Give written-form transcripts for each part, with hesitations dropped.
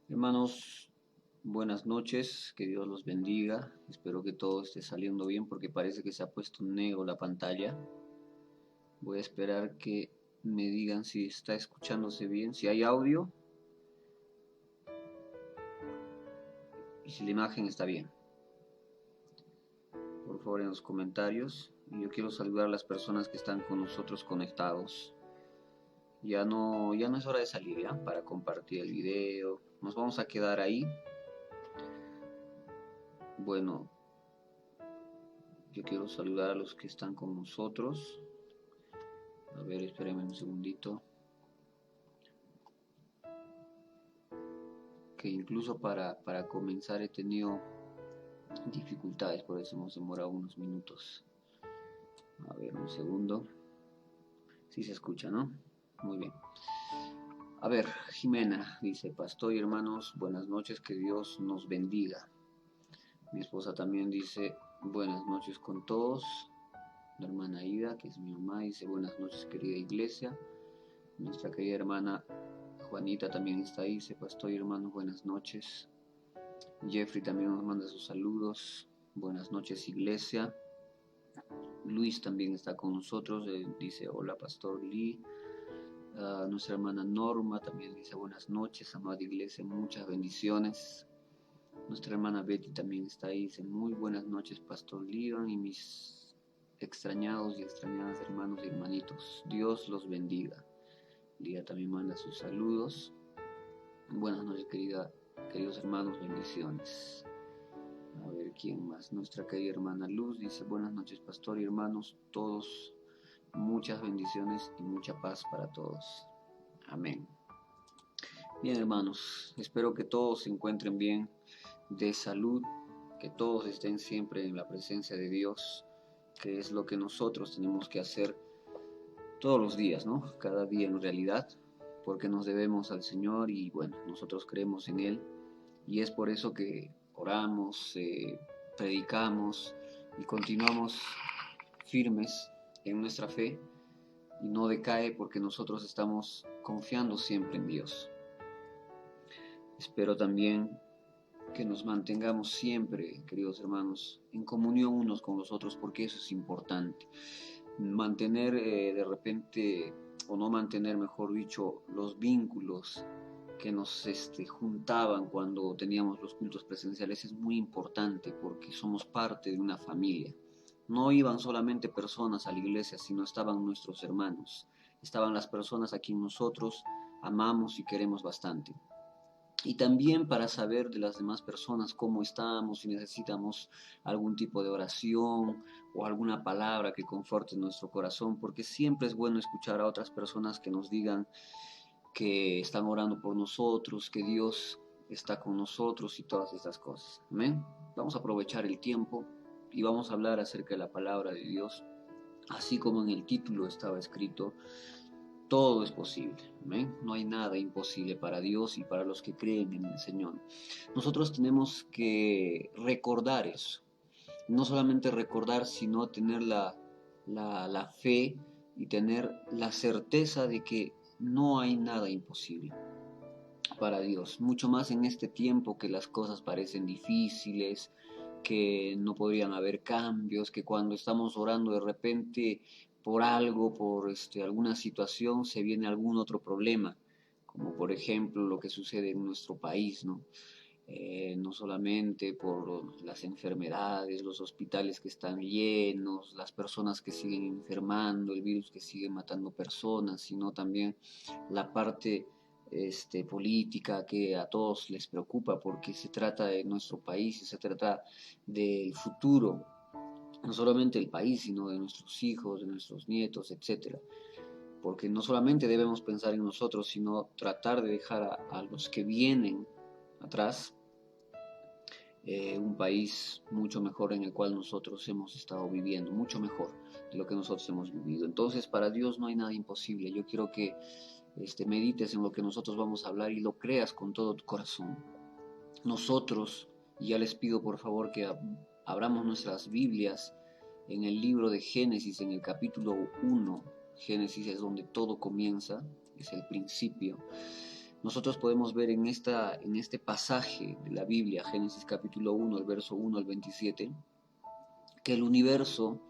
Hermanos, buenas noches, que Dios los bendiga. Espero que todo esté saliendo bien porque parece que se ha puesto negro la pantalla. Voy a esperar que me digan si está escuchándose bien, si hay audio y si la imagen está bien. Por favor, en los comentarios. Y yo quiero saludar a las personas que están con nosotros conectados. Ya no es hora de salir, ¿ya? Para compartir el video. Nos vamos a quedar ahí. Bueno, yo quiero saludar a los que están con nosotros. A ver, espérenme un segundito. Que incluso para comenzar he tenido dificultades, por eso hemos demorado unos minutos. A ver, un segundo. Sí se escucha, ¿no? Muy bien. A ver, Jimena dice, pastor y hermanos, buenas noches, que Dios nos bendiga. Mi esposa también dice, buenas noches con todos. La hermana Ida, que es mi mamá, dice, buenas noches, querida iglesia. Nuestra querida hermana Juanita también está ahí, dice, pastor y hermanos, buenas noches. Jeffrey también nos manda sus saludos. Buenas noches, iglesia. Luis también está con nosotros. Dice, hola, Pastor Lee. Nuestra hermana Norma también dice, buenas noches, amada iglesia, muchas bendiciones. Nuestra hermana Betty también está ahí. Dice, muy buenas noches, Pastor Leon y mis extrañados y extrañadas hermanos y hermanitos. Dios los bendiga. Lía también manda sus saludos. Buenas noches, queridos hermanos, bendiciones. A ver, ¿quién más? Nuestra querida hermana Luz dice, buenas noches, pastor y hermanos, todos, muchas bendiciones y mucha paz para todos. Amén. Bien, hermanos, espero que todos se encuentren bien de salud, que todos estén siempre en la presencia de Dios, que es lo que nosotros tenemos que hacer todos los días, ¿no? Cada día en realidad, porque nos debemos al Señor y bueno, nosotros creemos en Él y es por eso que oramos, predicamos y continuamos firmes en nuestra fe y no decae porque nosotros estamos confiando siempre en Dios. Espero también que nos mantengamos siempre, queridos hermanos, en comunión unos con los otros porque eso es importante. Mantener de repente, o no mantener, mejor dicho, los vínculos que nos juntaban cuando teníamos los cultos presenciales es muy importante porque somos parte de una familia. No iban solamente personas a la iglesia, sino estaban nuestros hermanos, estaban las personas a quien nosotros amamos y queremos bastante. Y también para saber de las demás personas cómo estamos, si necesitamos algún tipo de oración o alguna palabra que conforte nuestro corazón, porque siempre es bueno escuchar a otras personas que nos digan que están orando por nosotros, que Dios está con nosotros y todas estas cosas. Amén. Vamos a aprovechar el tiempo y vamos a hablar acerca de la palabra de Dios, así como en el título estaba escrito, todo es posible. ¿Amén? No hay nada imposible para Dios y para los que creen en el Señor. Nosotros tenemos que recordar eso. No solamente recordar, sino tener la fe y tener la certeza de que no hay nada imposible para Dios. Mucho más en este tiempo que las cosas parecen difíciles, que no podrían haber cambios, que cuando estamos orando de repente por algo, por alguna situación, se viene algún otro problema, como por ejemplo lo que sucede en nuestro país, ¿no? No solamente por las enfermedades, los hospitales que están llenos, las personas que siguen enfermando, el virus que sigue matando personas, sino también la parte política que a todos les preocupa porque se trata de nuestro país y se trata del futuro, no solamente del país, sino de nuestros hijos, de nuestros nietos, etcétera. Porque no solamente debemos pensar en nosotros, sino tratar de dejar a los que vienen atrás un país mucho mejor en el cual nosotros hemos estado viviendo, mucho mejor de lo que nosotros hemos vivido. Entonces, para Dios no hay nada imposible. Yo quiero que medites en lo que nosotros vamos a hablar y lo creas con todo tu corazón. Nosotros, y ya les pido por favor que abramos nuestras Biblias en el libro de Génesis, en el capítulo 1. Génesis es donde todo comienza, es el principio. nosotros podemos ver en este pasaje de la Biblia, Génesis capítulo 1, el verso 1 al 27, que el universo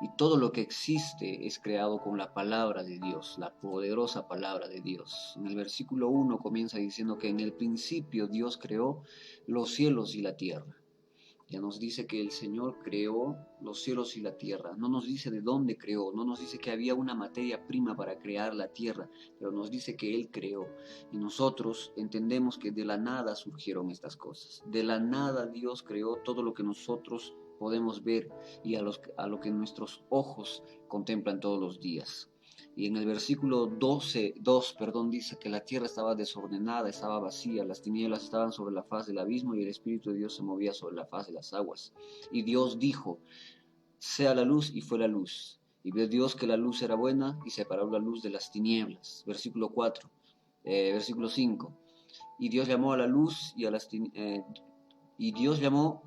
y todo lo que existe es creado con la palabra de Dios, la poderosa palabra de Dios. En el versículo 1 comienza diciendo que en el principio Dios creó los cielos y la tierra. Ya nos dice que el Señor creó los cielos y la tierra. No nos dice de dónde creó, no nos dice que había una materia prima para crear la tierra, pero nos dice que Él creó. Y nosotros entendemos que de la nada surgieron estas cosas. De la nada Dios creó todo lo que nosotros podemos ver y a lo que nuestros ojos contemplan todos los días. Y en el versículo 2, dice que la tierra estaba desordenada, estaba vacía, las tinieblas estaban sobre la faz del abismo y el Espíritu de Dios se movía sobre la faz de las aguas. Y Dios dijo, sea la luz, y fue la luz. Y vio Dios que la luz era buena y separó la luz de las tinieblas. Versículo 4, versículo 5. Y Dios llamó a la luz y Dios llamó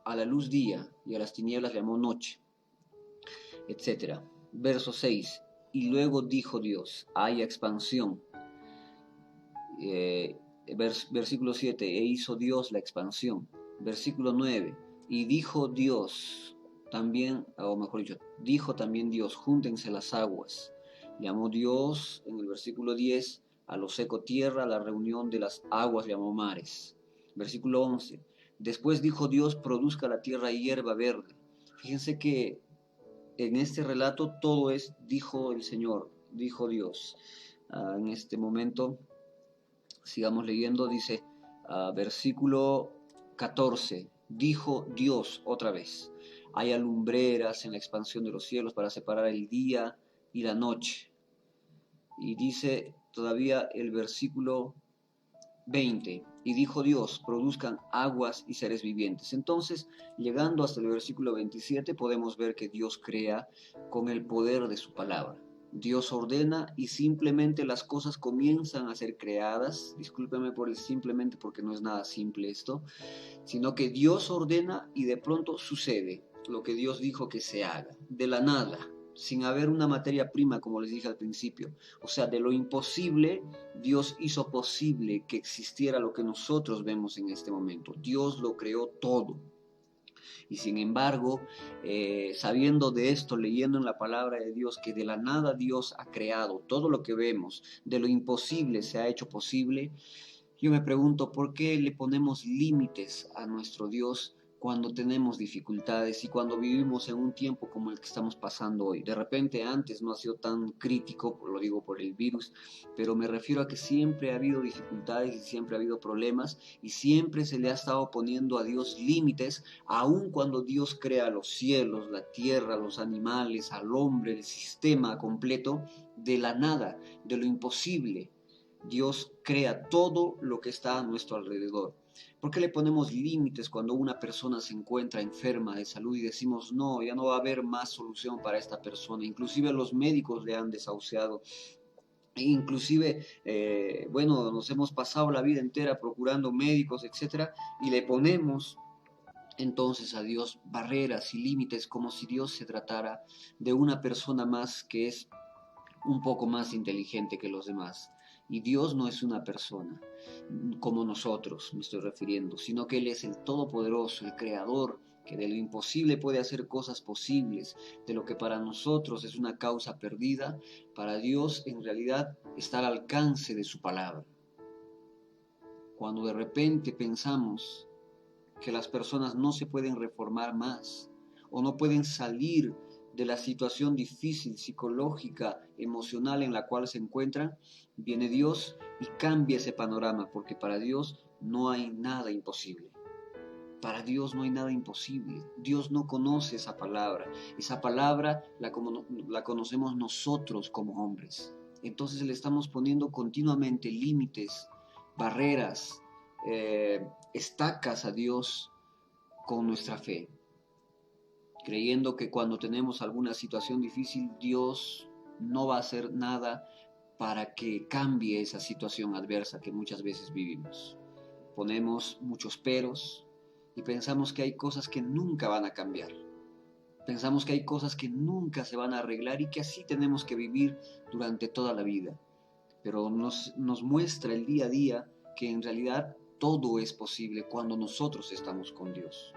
a la luz día y a las tinieblas llamó noche, etcétera. Verso 6. Y luego dijo Dios, haya expansión. Versículo 7, e hizo Dios la expansión. Versículo 9, y dijo Dios también, o mejor dicho, dijo también Dios, júntense las aguas. Llamó Dios, en el versículo 10, a lo seco tierra, a la reunión de las aguas llamó mares. Versículo 11, después dijo Dios, produzca la tierra hierba verde. Fíjense que en este relato todo es, dijo el Señor, dijo Dios. En este momento, sigamos leyendo, dice, versículo 14, dijo Dios otra vez, hay lumbreras en la expansión de los cielos para separar el día y la noche. Y dice todavía el versículo 20, y dijo Dios, produzcan aguas y seres vivientes. Entonces, llegando hasta el versículo 27, podemos ver que Dios crea con el poder de su palabra. Dios ordena y simplemente las cosas comienzan a ser creadas. Discúlpeme por el simplemente porque no es nada simple esto, sino que Dios ordena y de pronto sucede lo que Dios dijo que se haga, de la nada, sin haber una materia prima, como les dije al principio. O sea, de lo imposible, Dios hizo posible que existiera lo que nosotros vemos en este momento. Dios lo creó todo. Y sin embargo, sabiendo de esto, leyendo en la palabra de Dios que de la nada Dios ha creado todo lo que vemos, de lo imposible se ha hecho posible, yo me pregunto por qué le ponemos límites a nuestro Dios cuando tenemos dificultades y cuando vivimos en un tiempo como el que estamos pasando hoy. De repente antes no ha sido tan crítico, lo digo por el virus, pero me refiero a que siempre ha habido dificultades y siempre ha habido problemas y siempre se le ha estado poniendo a Dios límites, aun cuando Dios crea los cielos, la tierra, los animales, al hombre, el sistema completo, de la nada, de lo imposible. Dios crea todo lo que está a nuestro alrededor. ¿Por qué le ponemos límites cuando una persona se encuentra enferma de salud y decimos, no, ya no va a haber más solución para esta persona? Inclusive los médicos le han desahuciado. Inclusive, bueno, nos hemos pasado la vida entera procurando médicos, etcétera, y le ponemos entonces a Dios barreras y límites como si Dios se tratara de una persona más que es un poco más inteligente que los demás. Y Dios no es una persona como nosotros, me estoy refiriendo, sino que Él es el Todopoderoso, el Creador, que de lo imposible puede hacer cosas posibles, de lo que para nosotros es una causa perdida, para Dios en realidad está al alcance de su palabra. Cuando de repente pensamos que las personas no se pueden reformar más o no pueden salir de la situación difícil, psicológica, emocional en la cual se encuentran, viene Dios y cambia ese panorama, porque para Dios no hay nada imposible. Para Dios no hay nada imposible. Dios no conoce esa palabra. Esa palabra la conocemos nosotros como hombres. Entonces le estamos poniendo continuamente límites, barreras, estacas a Dios con nuestra fe, creyendo que cuando tenemos alguna situación difícil, Dios no va a hacer nada para que cambie esa situación adversa que muchas veces vivimos. Ponemos muchos peros y pensamos que hay cosas que nunca van a cambiar. Pensamos que hay cosas que nunca se van a arreglar y que así tenemos que vivir durante toda la vida. pero nos muestra el día a día que en realidad todo es posible cuando nosotros estamos con Dios.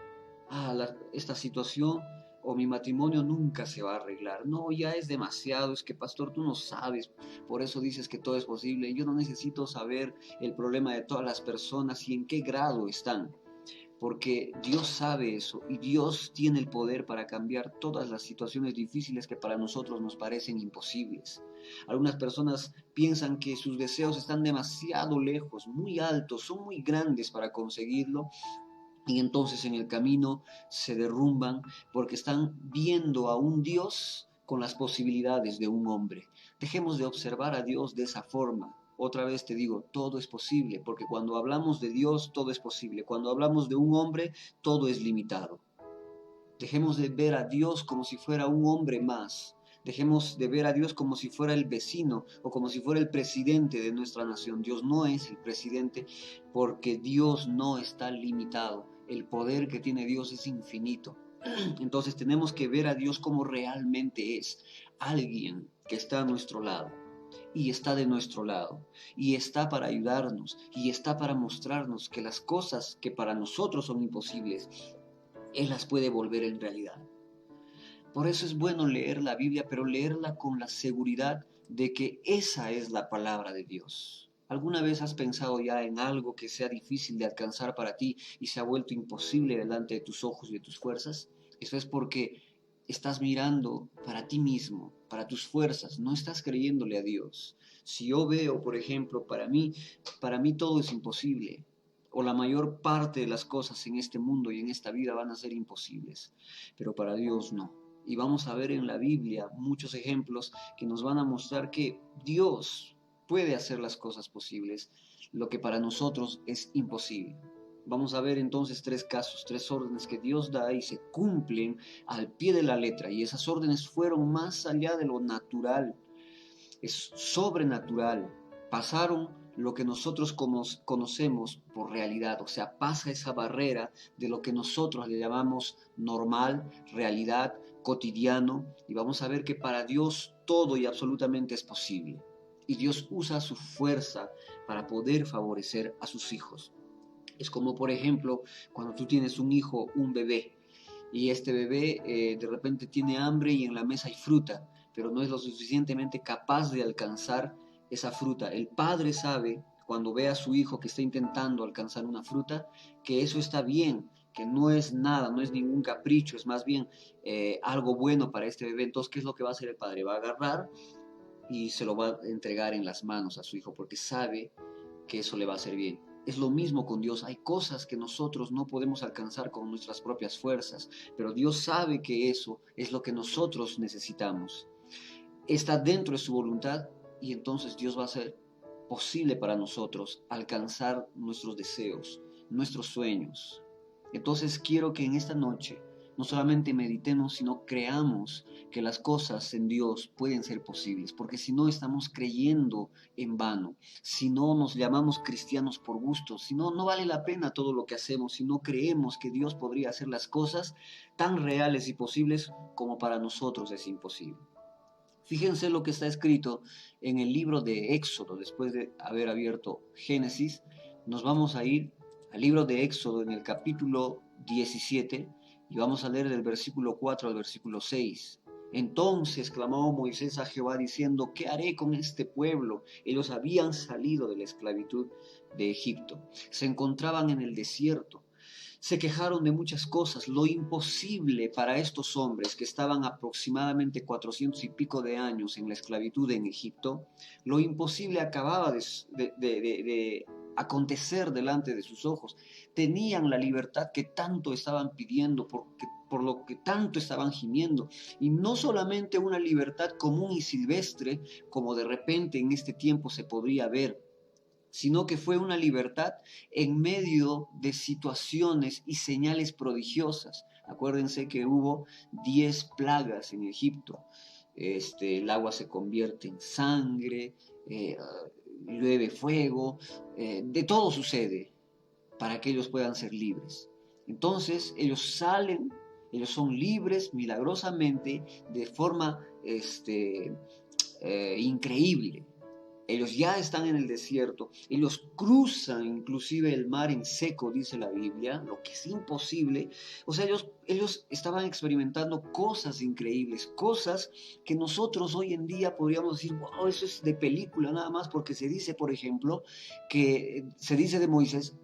Esta situación o mi matrimonio nunca se va a arreglar. No, ya es demasiado, es que pastor, tú no sabes, por eso dices que todo es posible. Yo no necesito saber el problema de todas las personas y en qué grado están, porque Dios sabe eso y Dios tiene el poder para cambiar todas las situaciones difíciles que para nosotros nos parecen imposibles. Algunas personas piensan que sus deseos están demasiado lejos, muy altos, son muy grandes para conseguirlo, y entonces en el camino se derrumban porque están viendo a un Dios con las posibilidades de un hombre. Dejemos de observar a Dios de esa forma. Otra vez te digo, todo es posible, porque cuando hablamos de Dios, todo es posible. Cuando hablamos de un hombre, todo es limitado. Dejemos de ver a Dios como si fuera un hombre más. Dejemos de ver a Dios como si fuera el vecino o como si fuera el presidente de nuestra nación. Dios no es el presidente, porque Dios no está limitado. El poder que tiene Dios es infinito. Entonces tenemos que ver a Dios como realmente es. Alguien que está a nuestro lado y está de nuestro lado y está para ayudarnos y está para mostrarnos que las cosas que para nosotros son imposibles, Él las puede volver en realidad. Por eso es bueno leer la Biblia, pero leerla con la seguridad de que esa es la palabra de Dios. ¿Alguna vez has pensado ya en algo que sea difícil de alcanzar para ti y se ha vuelto imposible delante de tus ojos y de tus fuerzas? Eso es porque estás mirando para ti mismo, para tus fuerzas, no estás creyéndole a Dios. Si yo veo, por ejemplo, para mí todo es imposible, o la mayor parte de las cosas en este mundo y en esta vida van a ser imposibles, pero para Dios no. Y vamos a ver en la Biblia muchos ejemplos que nos van a mostrar que Dios puede hacer las cosas posibles, lo que para nosotros es imposible. Vamos a ver entonces tres casos, tres órdenes que Dios da y se cumplen al pie de la letra. Y esas órdenes fueron más allá de lo natural, es sobrenatural. Pasaron lo que nosotros conocemos por realidad, o sea, pasa esa barrera de lo que nosotros le llamamos normal, realidad, cotidiano, y vamos a ver que para Dios todo y absolutamente es posible. Y Dios usa su fuerza para poder favorecer a sus hijos. Es como, por ejemplo, cuando tú tienes un hijo, un bebé, y este bebé de repente tiene hambre y en la mesa hay fruta, pero no es lo suficientemente capaz de alcanzar esa fruta. El padre sabe, cuando ve a su hijo que está intentando alcanzar una fruta, que eso está bien, que no es nada, no es ningún capricho, es más bien algo bueno para este bebé. Entonces, ¿qué es lo que va a hacer el padre? Va a agarrar y se lo va a entregar en las manos a su hijo, porque sabe que eso le va a hacer bien. Es lo mismo con Dios. Hay cosas que nosotros no podemos alcanzar con nuestras propias fuerzas, pero Dios sabe que eso es lo que nosotros necesitamos. Está dentro de su voluntad y entonces Dios va a hacer posible para nosotros alcanzar nuestros deseos, nuestros sueños. Entonces quiero que en esta noche no solamente meditemos, sino creamos que las cosas en Dios pueden ser posibles, porque si no estamos creyendo en vano, si no nos llamamos cristianos por gusto, si no, no vale la pena todo lo que hacemos, si no creemos que Dios podría hacer las cosas tan reales y posibles como para nosotros es imposible. Fíjense lo que está escrito en el libro de Éxodo, después de haber abierto Génesis, nos vamos a ir al libro de Éxodo en el capítulo 17 y vamos a leer del versículo 4 al versículo 6. Entonces clamó Moisés a Jehová diciendo, ¿qué haré con este pueblo? Ellos habían salido de la esclavitud de Egipto, se encontraban en el desierto. Se quejaron de muchas cosas, lo imposible para estos hombres que estaban aproximadamente 400 y pico de años en la esclavitud en Egipto, lo imposible acababa de acontecer delante de sus ojos. Tenían la libertad que tanto estaban pidiendo, por lo que tanto estaban gimiendo, y no solamente una libertad común y silvestre, como de repente en este tiempo se podría ver, sino que fue una libertad en medio de situaciones y señales prodigiosas. Acuérdense que hubo 10 plagas en Egipto. El agua se convierte en sangre, llueve fuego, de todo sucede para que ellos puedan ser libres. Entonces ellos salen, ellos son libres milagrosamente de forma increíble. Ellos ya están en el desierto, ellos cruzan inclusive el mar en seco, dice la Biblia, lo que es imposible. O sea, ellos estaban experimentando cosas increíbles, cosas que nosotros hoy en día podríamos decir, wow, eso es de película nada más, porque se dice, por ejemplo, que se dice de Moisés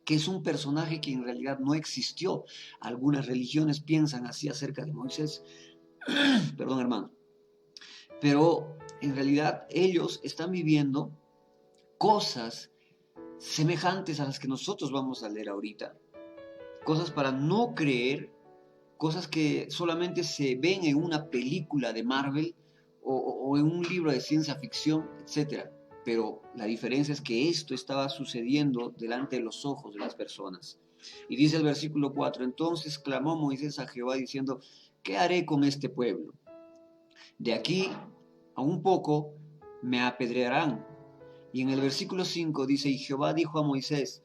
que es un personaje que en realidad no existió. Algunas religiones piensan así acerca de Moisés. Perdón, hermano. Pero en realidad ellos están viviendo cosas semejantes a las que nosotros vamos a leer ahorita. Cosas para no creer, cosas que solamente se ven en una película de Marvel o en un libro de ciencia ficción, etc. Pero la diferencia es que esto estaba sucediendo delante de los ojos de las personas. Y dice el versículo 4, entonces clamó Moisés a Jehová diciendo, ¿qué haré con este pueblo? De aquí a un poco me apedrearán. Y en el versículo 5 dice, y Jehová dijo a Moisés,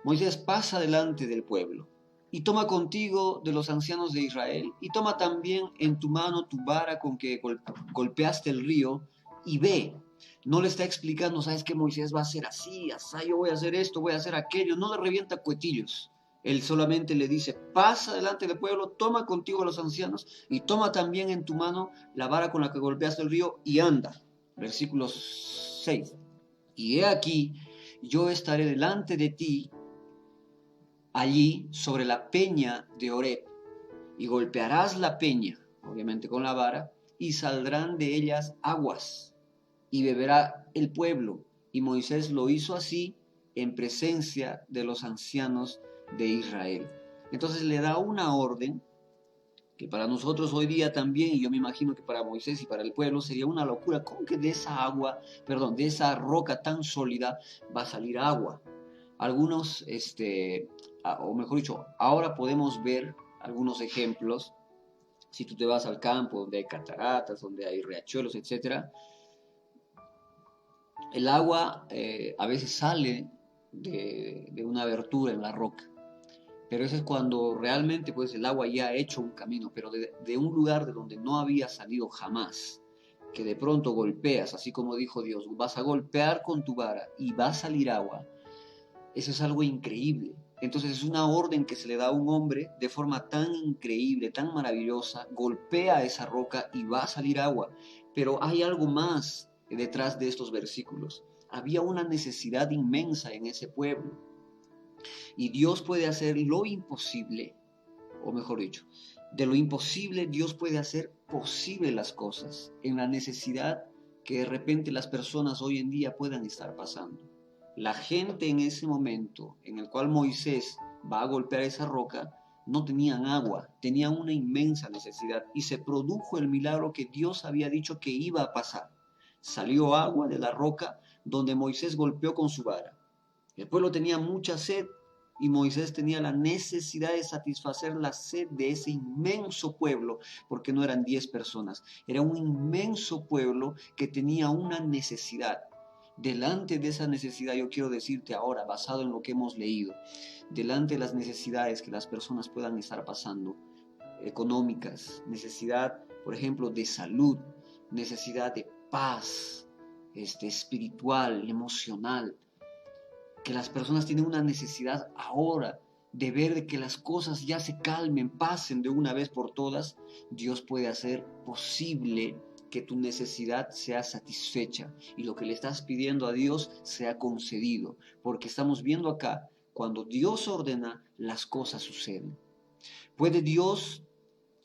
Moisés, pasa delante del pueblo, y toma contigo de los ancianos de Israel, y toma también en tu mano tu vara con que golpeaste el río, y ve. No le está explicando, sabes que Moisés va a hacer así, así, yo voy a hacer esto, voy a hacer aquello, no le revienta cuetillos. Él solamente le dice, pasa delante del pueblo, toma contigo a los ancianos, y toma también en tu mano la vara con la que golpeaste el río, y anda. Versículo 6. Y he aquí, yo estaré delante de ti allí sobre la peña de Oreb, y golpearás la peña, obviamente con la vara, y saldrán de ellas aguas, y beberá el pueblo. Y Moisés lo hizo así en presencia de los ancianos de Israel. Entonces le da una orden que para nosotros hoy día también, y yo me imagino que para Moisés y para el pueblo sería una locura. ¿Cómo que de esa agua, perdón, de esa roca tan sólida va a salir agua? Algunos, o mejor dicho, ahora podemos ver algunos ejemplos. Si tú te vas al campo donde hay cataratas, donde hay riachuelos, etcétera, el agua a veces sale de una abertura en la roca. Pero eso es cuando realmente pues, el agua ya ha hecho un camino, pero de un lugar de donde no había salido jamás, que de pronto golpeas, así como dijo Dios, vas a golpear con tu vara y va a salir agua. Eso es algo increíble. Entonces es una orden que se le da a un hombre de forma tan increíble, tan maravillosa, golpea esa roca y va a salir agua. Pero hay algo más detrás de estos versículos. Había una necesidad inmensa en ese pueblo. Y Dios puede hacer lo imposible, o mejor dicho, de lo imposible Dios puede hacer posible las cosas en la necesidad que de repente las personas hoy en día puedan estar pasando. La gente en ese momento en el cual Moisés va a golpear esa roca, no tenían agua, tenían una inmensa necesidad y se produjo el milagro que Dios había dicho que iba a pasar. Salió agua de la roca donde Moisés golpeó con su vara. El pueblo tenía mucha sed y Moisés tenía la necesidad de satisfacer la sed de ese inmenso pueblo, porque no eran 10 personas, era un inmenso pueblo que tenía una necesidad. Delante de esa necesidad yo quiero decirte ahora, basado en lo que hemos leído, delante de las necesidades que las personas puedan estar pasando, económicas, necesidad, por ejemplo, de salud, necesidad de paz, espiritual, emocional, que las personas tienen una necesidad ahora de ver de que las cosas ya se calmen, pasen de una vez por todas, Dios puede hacer posible que tu necesidad sea satisfecha y lo que le estás pidiendo a Dios sea concedido, porque estamos viendo acá, cuando Dios ordena, las cosas suceden. ¿Puede Dios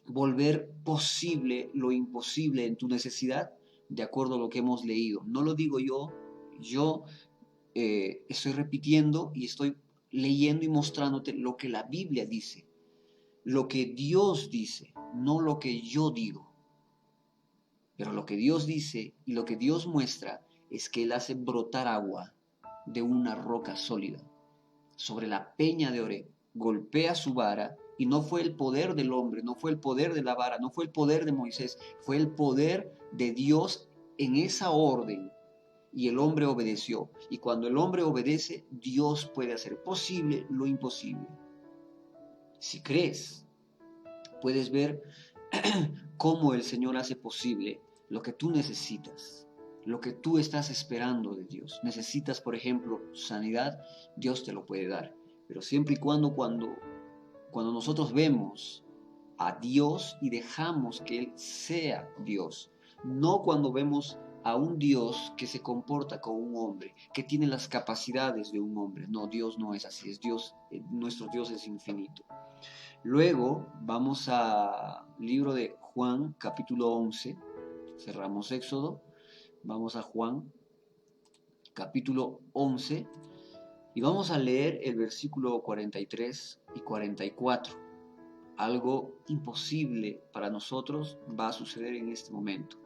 volver posible lo imposible en tu necesidad? De acuerdo a lo que hemos leído. No lo digo yo estoy repitiendo y estoy leyendo y mostrándote lo que la Biblia dice, lo que Dios dice, no lo que yo digo. Pero lo que Dios dice y lo que Dios muestra es que Él hace brotar agua de una roca sólida. Sobre la peña de Oreb, golpea su vara y no fue el poder del hombre, no fue el poder de la vara, no fue el poder de Moisés, fue el poder de Dios en esa orden. Y el hombre obedeció. Y cuando el hombre obedece, Dios puede hacer posible lo imposible. Si crees, puedes ver cómo el Señor hace posible lo que tú necesitas. lo que tú estás esperando de Dios. Necesitas, por ejemplo, sanidad, Dios te lo puede dar. Pero siempre y cuando nosotros vemos a Dios y dejamos que Él sea Dios, no cuando vemos a un Dios que se comporta como un hombre, que tiene las capacidades de un hombre. No, Dios no es así, es Dios, nuestro Dios es infinito. Luego vamos al libro de Juan, capítulo 11, cerramos Éxodo, vamos a Juan, capítulo 11, y vamos a leer el versículo 43 y 44. Algo imposible para nosotros va a suceder en este momento.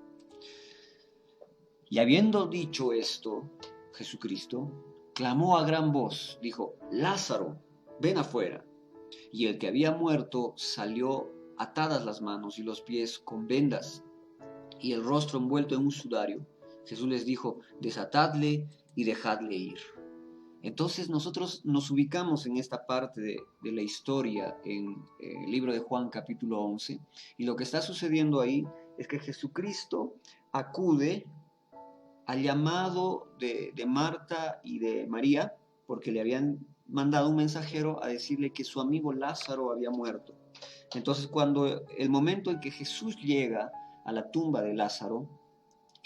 Y habiendo dicho esto, Jesucristo clamó a gran voz, dijo: Lázaro, ven afuera. Y el que había muerto salió, atadas las manos y los pies con vendas, y el rostro envuelto en un sudario. Jesús les dijo: desatadle y dejadle ir. Entonces nosotros nos ubicamos en esta parte de la historia en el libro de Juan capítulo 11, y lo que está sucediendo ahí es que Jesucristo acude al llamado de Marta y de María, porque le habían mandado un mensajero a decirle que su amigo Lázaro había muerto. Entonces cuando el momento en que Jesús llega a la tumba de Lázaro,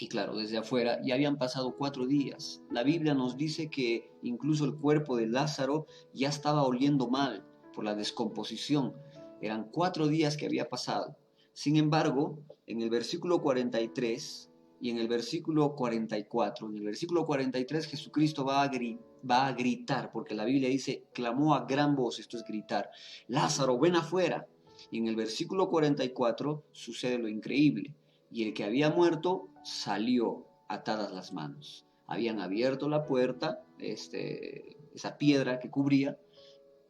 y claro, desde afuera ya habían pasado 4 días. La Biblia nos dice que incluso el cuerpo de Lázaro ya estaba oliendo mal por la descomposición. Eran 4 días que había pasado. Sin embargo, en el versículo 43 y en el versículo 44, en el versículo 43 Jesucristo va a gritar, porque la Biblia dice, clamó a gran voz, esto es gritar: Lázaro, ven afuera. Y en el versículo 44 sucede lo increíble. Y el que había muerto salió, atadas las manos. Habían abierto la puerta, esa piedra que cubría.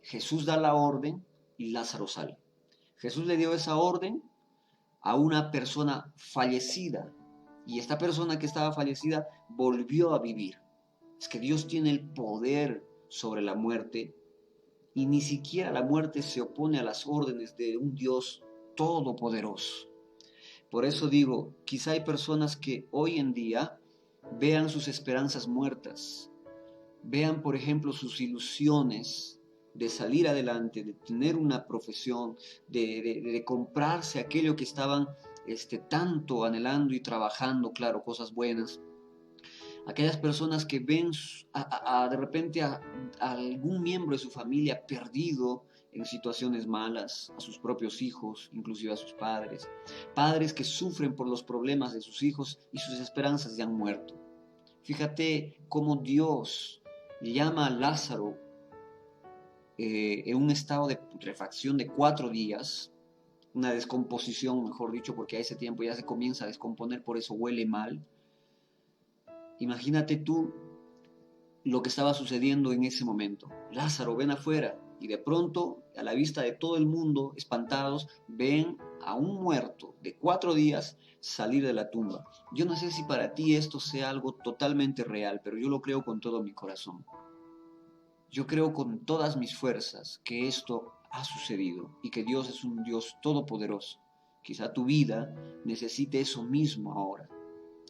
Jesús da la orden y Lázaro sale. Jesús le dio esa orden a una persona fallecida, y esta persona que estaba fallecida volvió a vivir. Es que Dios tiene el poder sobre la muerte, y ni siquiera la muerte se opone a las órdenes de un Dios todopoderoso. Por eso digo, quizá hay personas que hoy en día vean sus esperanzas muertas, vean, por ejemplo, sus ilusiones de salir adelante, de tener una profesión, de comprarse aquello que estaban tanto anhelando y trabajando, claro, cosas buenas. Aquellas personas que ven de repente a algún miembro de su familia perdido en situaciones malas, a sus propios hijos, inclusive a sus padres, padres que sufren por los problemas de sus hijos y sus esperanzas ya han muerto. Fíjate cómo Dios llama a Lázaro en un estado de putrefacción de 4 días, una descomposición, mejor dicho, porque a ese tiempo ya se comienza a descomponer, por eso huele mal. Imagínate tú lo que estaba sucediendo en ese momento. Lázaro, ven afuera. Y de pronto, a la vista de todo el mundo, espantados, ven a un muerto de 4 días salir de la tumba. Yo no sé si para ti esto sea algo totalmente real, pero yo lo creo con todo mi corazón. Yo creo con todas mis fuerzas que esto ha sucedido y que Dios es un Dios todopoderoso. Quizá tu vida necesite eso mismo ahora.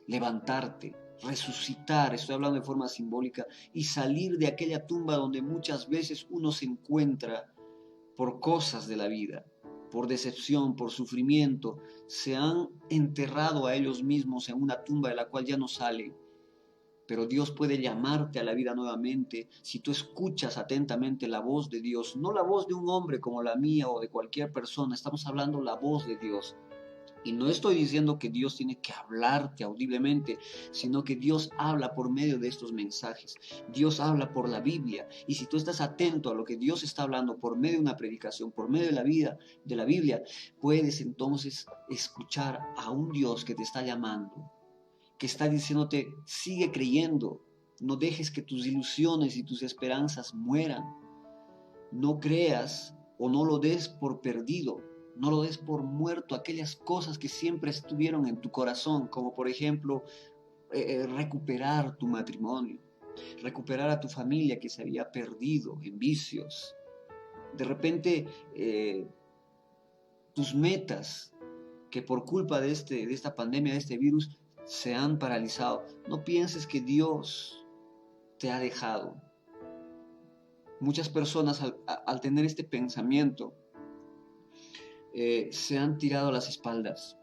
Levantarte, resucitar, estoy hablando de forma simbólica, y salir de aquella tumba donde muchas veces uno se encuentra por cosas de la vida, por decepción, por sufrimiento, se han enterrado a ellos mismos en una tumba de la cual ya no salen. Pero Dios puede llamarte a la vida nuevamente si tú escuchas atentamente la voz de Dios, no la voz de un hombre como la mía o de cualquier persona, estamos hablando la voz de Dios. Y no estoy diciendo que Dios tiene que hablarte audiblemente, sino que Dios habla por medio de estos mensajes. Dios habla por la Biblia. Y si tú estás atento a lo que Dios está hablando por medio de una predicación, por medio de la Biblia, puedes entonces escuchar a un Dios que te está llamando, que está diciéndote: sigue creyendo, no dejes que tus ilusiones y tus esperanzas mueran. No creas o no lo des por perdido. No lo des por muerto, aquellas cosas que siempre estuvieron en tu corazón, como por ejemplo recuperar tu matrimonio, recuperar a tu familia que se había perdido en vicios. De repente tus metas que por culpa de esta pandemia, de este virus, se han paralizado. No pienses que Dios te ha dejado. Muchas personas al tener este pensamiento se han tirado a las espaldas.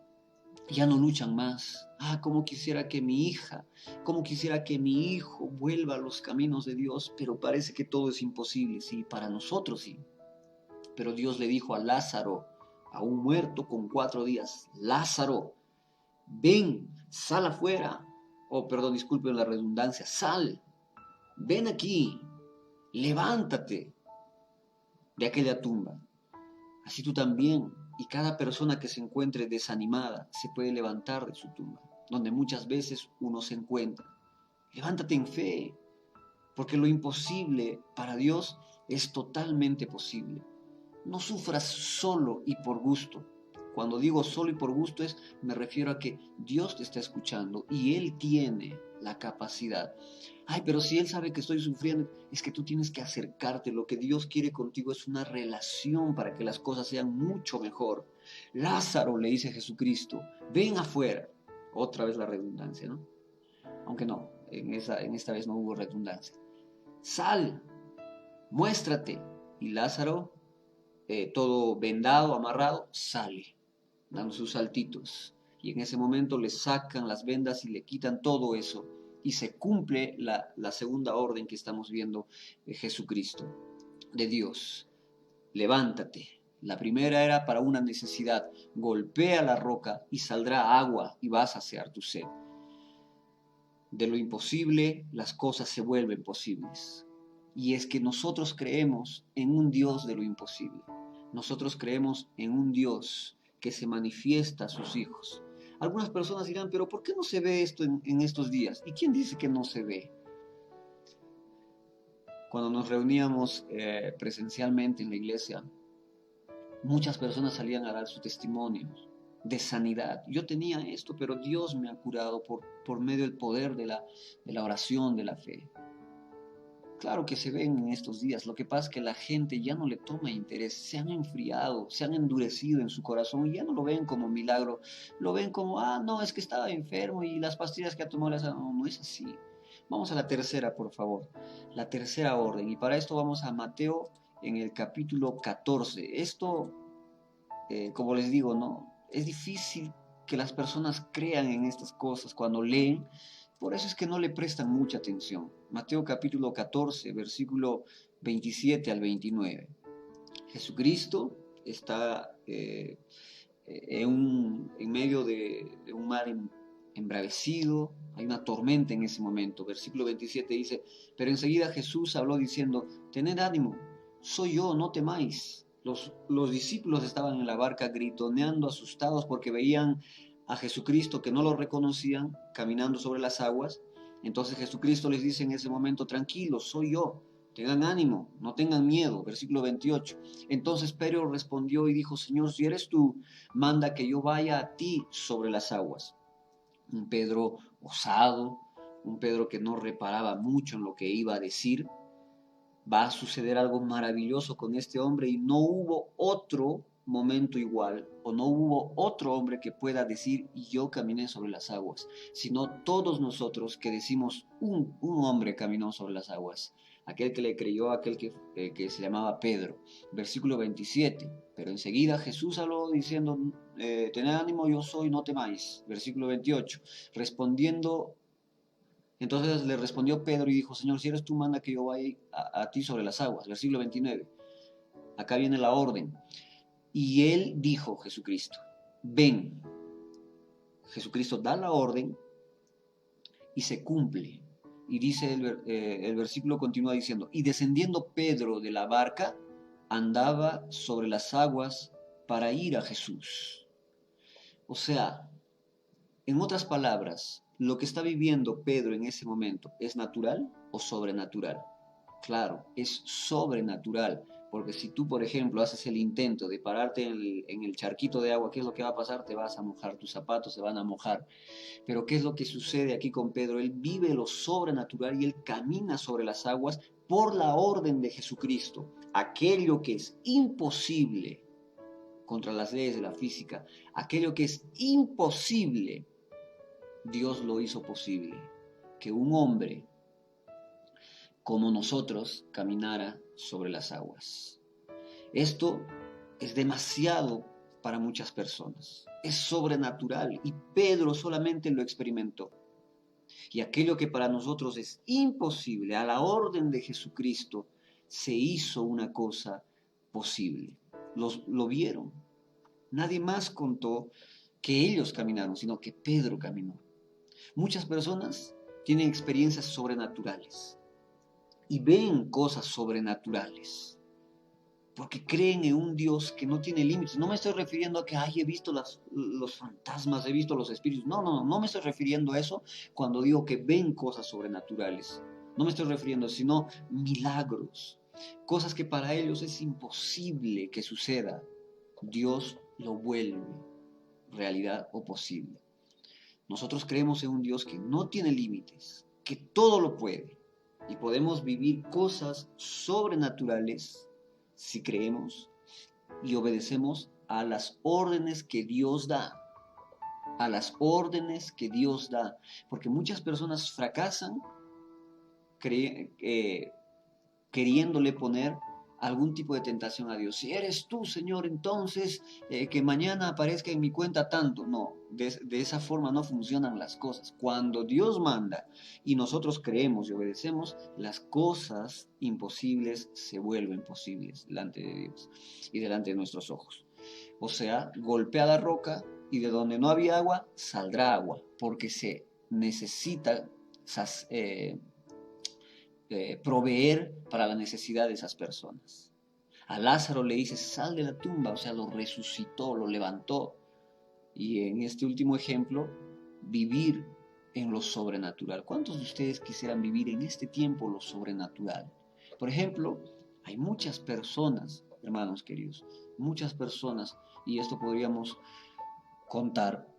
Ya no luchan más. Cómo quisiera que mi hija, cómo quisiera que mi hijo vuelva a los caminos de Dios, pero parece que todo es imposible. Sí, para nosotros sí. Pero Dios le dijo a Lázaro, a un muerto con 4 días, Lázaro, ven, sal afuera. Perdón, disculpen la redundancia, sal, ven aquí, levántate de aquella tumba. Así tú también, y cada persona que se encuentre desanimada se puede levantar de su tumba, donde muchas veces uno se encuentra. Levántate en fe, porque lo imposible para Dios es totalmente posible. No sufras solo y por gusto. Cuando digo solo y por gusto me refiero a que Dios te está escuchando y Él tiene la capacidad. Pero si Él sabe que estoy sufriendo, es que tú tienes que acercarte. Lo que Dios quiere contigo es una relación para que las cosas sean mucho mejor. Lázaro, le dice Jesucristo, ven afuera. Otra vez la redundancia, ¿no? Aunque no, en esta vez no hubo redundancia. Sal, muéstrate. Y Lázaro, todo vendado, amarrado, sale, dando sus saltitos. Y en ese momento le sacan las vendas y le quitan todo eso. Y se cumple la segunda orden que estamos viendo de Jesucristo, de Dios. Levántate. La primera era para una necesidad. Golpea la roca y saldrá agua y vas a saciar tu sed. De lo imposible, las cosas se vuelven posibles. Y es que nosotros creemos en un Dios de lo imposible. Nosotros creemos en un Dios que se manifiesta a sus hijos. Algunas personas dirán, pero ¿por qué no se ve esto en estos días? ¿Y quién dice que no se ve? Cuando nos reuníamos presencialmente en la iglesia, muchas personas salían a dar su testimonio de sanidad. Yo tenía esto, pero Dios me ha curado por medio del poder de la oración, de la fe. Claro que se ven en estos días, lo que pasa es que la gente ya no le toma interés, se han enfriado, se han endurecido en su corazón y ya no lo ven como milagro, lo ven como, no, es que estaba enfermo y las pastillas que ha tomado, no es así. Vamos a la tercera, por favor, la tercera orden, y para esto vamos a Mateo en el capítulo 14. Esto, como les digo, ¿no? Es difícil que las personas crean en estas cosas cuando leen. Por eso es que no le prestan mucha atención. Mateo capítulo 14, versículo 27 al 29. Jesucristo está en medio de un mar embravecido, hay una tormenta en ese momento. Versículo 27 dice, pero enseguida Jesús habló diciendo, tened ánimo, soy yo, no temáis. Los discípulos estaban en la barca gritoneando, asustados porque veían a Jesucristo que no lo reconocían caminando sobre las aguas. Entonces Jesucristo les dice en ese momento, tranquilos, soy yo, tengan ánimo, no tengan miedo. Versículo 28. Entonces Pedro respondió y dijo, Señor, si eres tú, manda que yo vaya a ti sobre las aguas. Un Pedro osado, un Pedro que no reparaba mucho en lo que iba a decir. Va a suceder algo maravilloso con este hombre y no hubo otro momento igual, o no hubo otro hombre que pueda decir y yo caminé sobre las aguas, sino todos nosotros que decimos un hombre caminó sobre las aguas, aquel que le creyó, aquel que se llamaba Pedro. Versículo 27, pero enseguida Jesús habló diciendo, tened ánimo, yo soy, no temáis. Versículo 28, respondiendo, entonces le respondió Pedro y dijo, Señor, si eres tú, manda que yo vaya a ti sobre las aguas. Versículo 29. Acá viene la orden. Y él dijo, Jesucristo, ven. Jesucristo da la orden y se cumple. Y dice el versículo continúa diciendo, y descendiendo Pedro de la barca, andaba sobre las aguas para ir a Jesús. O sea, en otras palabras, lo que está viviendo Pedro en ese momento, ¿es natural o sobrenatural? Claro, es sobrenatural, porque si tú, por ejemplo, haces el intento de pararte en el charquito de agua, ¿qué es lo que va a pasar? Te vas a mojar, tus zapatos se van a mojar. Pero ¿qué es lo que sucede aquí con Pedro? Él vive lo sobrenatural y él camina sobre las aguas por la orden de Jesucristo. Aquello que es imposible contra las leyes de la física, aquello que es imposible Dios lo hizo posible, que un hombre como nosotros caminara sobre las aguas. Esto es demasiado para muchas personas, es sobrenatural y Pedro solamente lo experimentó. Y aquello que para nosotros es imposible, a la orden de Jesucristo, se hizo una cosa posible. Lo vieron. Nadie más contó que ellos caminaron, sino que Pedro caminó. Muchas personas tienen experiencias sobrenaturales y ven cosas sobrenaturales porque creen en un Dios que no tiene límites. No me estoy refiriendo a que he visto los fantasmas, he visto los espíritus. No me estoy refiriendo a eso cuando digo que ven cosas sobrenaturales. No me estoy refiriendo, sino milagros, cosas que para ellos es imposible que suceda. Dios lo vuelve realidad o posible. Nosotros creemos en un Dios que no tiene límites, que todo lo puede y podemos vivir cosas sobrenaturales si creemos y obedecemos a las órdenes que Dios da, a las órdenes que Dios da, porque muchas personas fracasan queriéndole poner algún tipo de tentación a Dios. Si eres tú, Señor, entonces que mañana aparezca en mi cuenta tanto. No, de esa forma no funcionan las cosas. Cuando Dios manda y nosotros creemos y obedecemos, las cosas imposibles se vuelven posibles delante de Dios y delante de nuestros ojos. O sea, golpea la roca y de donde no había agua, saldrá agua, porque se necesita proveer para la necesidad de esas personas. A Lázaro le dice, sal de la tumba, o sea, lo resucitó, lo levantó. Y en este último ejemplo, vivir en lo sobrenatural. ¿Cuántos de ustedes quisieran vivir en este tiempo lo sobrenatural? Por ejemplo, hay muchas personas, hermanos queridos, muchas personas, y esto podríamos contar,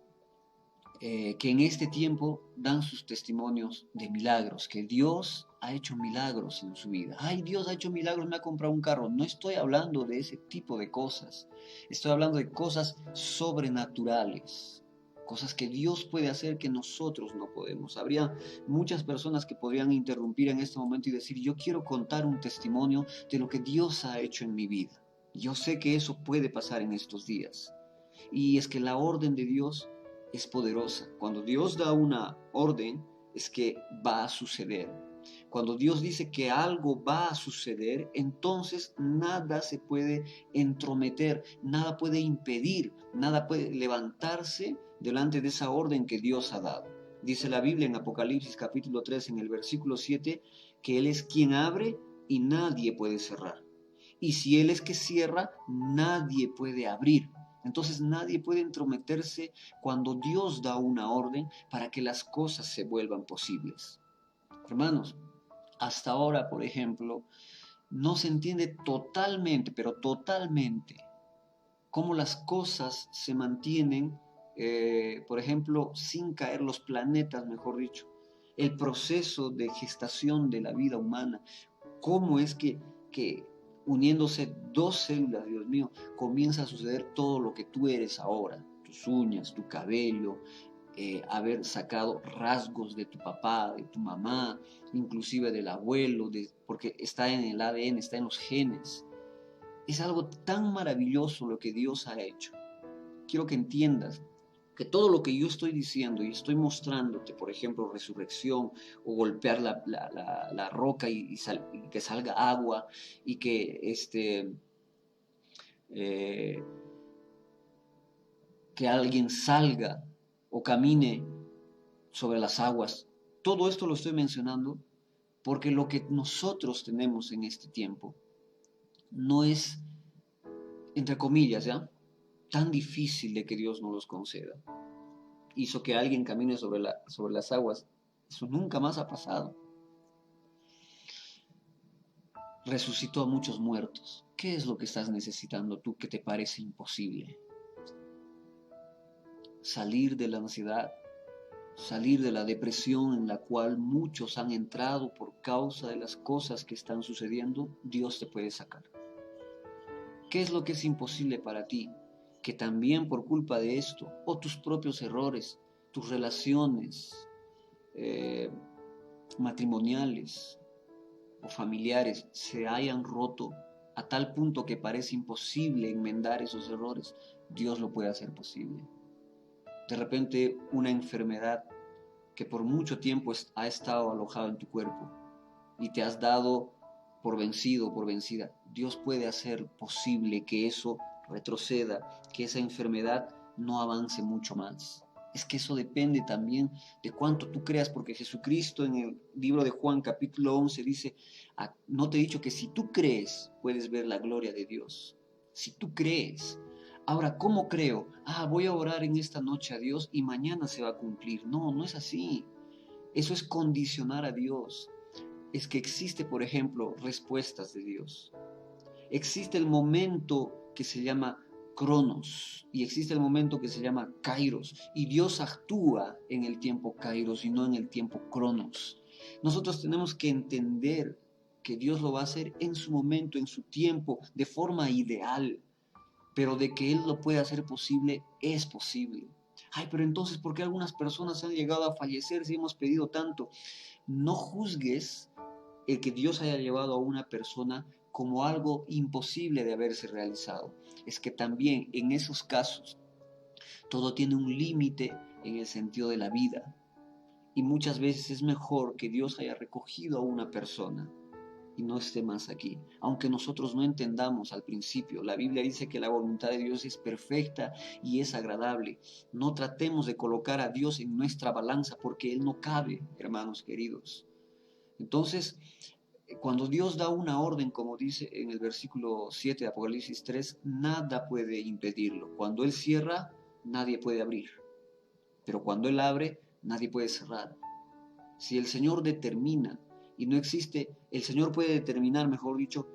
que en este tiempo dan sus testimonios de milagros, que Dios ha hecho milagros en su vida. Ay, Dios ha hecho milagros, me ha comprado un carro. No estoy hablando de ese tipo de cosas. Estoy hablando de cosas sobrenaturales, cosas que Dios puede hacer que nosotros no podemos. Habría muchas personas que podrían interrumpir en este momento y decir, yo quiero contar un testimonio de lo que Dios ha hecho en mi vida. Yo sé que eso puede pasar en estos días. Y es que la orden de Dios es poderosa. Cuando Dios da una orden, es que va a suceder. Cuando Dios dice que algo va a suceder, entonces nada se puede entrometer, nada puede impedir, nada puede levantarse delante de esa orden que Dios ha dado. Dice la Biblia en Apocalipsis capítulo 3 en el versículo 7 que Él es quien abre y nadie puede cerrar. Y si Él es que cierra, nadie puede abrir. Entonces nadie puede entrometerse cuando Dios da una orden para que las cosas se vuelvan posibles. Hermanos, hasta ahora, por ejemplo, no se entiende totalmente, pero totalmente, cómo las cosas se mantienen, por ejemplo, sin caer los planetas, mejor dicho. El proceso de gestación de la vida humana, cómo es que uniéndose dos células, Dios mío, comienza a suceder todo lo que tú eres ahora, tus uñas, tu cabello, haber sacado rasgos de tu papá, de tu mamá, inclusive del abuelo, porque está en el ADN, está en los genes. Es algo tan maravilloso lo que Dios ha hecho. Quiero que entiendas que todo lo que yo estoy diciendo y estoy mostrándote, por ejemplo, resurrección o golpear la roca y que salga agua y que alguien salga o camine sobre las aguas, todo esto lo estoy mencionando porque lo que nosotros tenemos en este tiempo no es, entre comillas, ¿ya?, tan difícil de que Dios nos los conceda. Hizo que alguien camine sobre las aguas. Eso nunca más ha pasado. Resucitó a muchos muertos. ¿Qué es lo que estás necesitando tú que te parece imposible? Salir de la ansiedad, salir de la depresión en la cual muchos han entrado por causa de las cosas que están sucediendo. Dios te puede sacar. ¿Qué es lo que es imposible para ti? Que también por culpa de esto, o tus propios errores, tus relaciones matrimoniales o familiares se hayan roto a tal punto que parece imposible enmendar esos errores, Dios lo puede hacer posible. De repente una enfermedad que por mucho tiempo ha estado alojada en tu cuerpo y te has dado por vencido o por vencida, Dios puede hacer posible que eso retroceda, que esa enfermedad no avance mucho más. Es que eso depende también de cuánto tú creas, porque Jesucristo en el libro de Juan capítulo 11 dice, no te he dicho que si tú crees puedes ver la gloria de Dios. Si tú crees. Ahora, ¿cómo creo? Voy a orar en esta noche a Dios y mañana se va a cumplir. No, no es así. Eso es condicionar a Dios. Es que existe, por ejemplo, respuestas de Dios. Existe el momento que se llama Cronos y existe el momento que se llama Kairos, y Dios actúa en el tiempo Kairos y no en el tiempo Cronos. Nosotros tenemos que entender que Dios lo va a hacer en su momento, en su tiempo, de forma ideal, pero de que Él lo puede hacer posible, es posible. Pero entonces, ¿por qué algunas personas han llegado a fallecer si hemos pedido tanto? No juzgues el que Dios haya llevado a una persona como algo imposible de haberse realizado. Es que también en esos casos todo tiene un límite en el sentido de la vida. Y muchas veces es mejor que Dios haya recogido a una persona y no esté más aquí. Aunque nosotros no entendamos al principio, la Biblia dice que la voluntad de Dios es perfecta y es agradable. No tratemos de colocar a Dios en nuestra balanza porque Él no cabe, hermanos queridos. Entonces, cuando Dios da una orden, como dice en el versículo 7 de Apocalipsis 3, nada puede impedirlo. Cuando Él cierra, nadie puede abrir. Pero cuando Él abre, nadie puede cerrar. Si el Señor determina, y no existe, el Señor puede determinar, mejor dicho,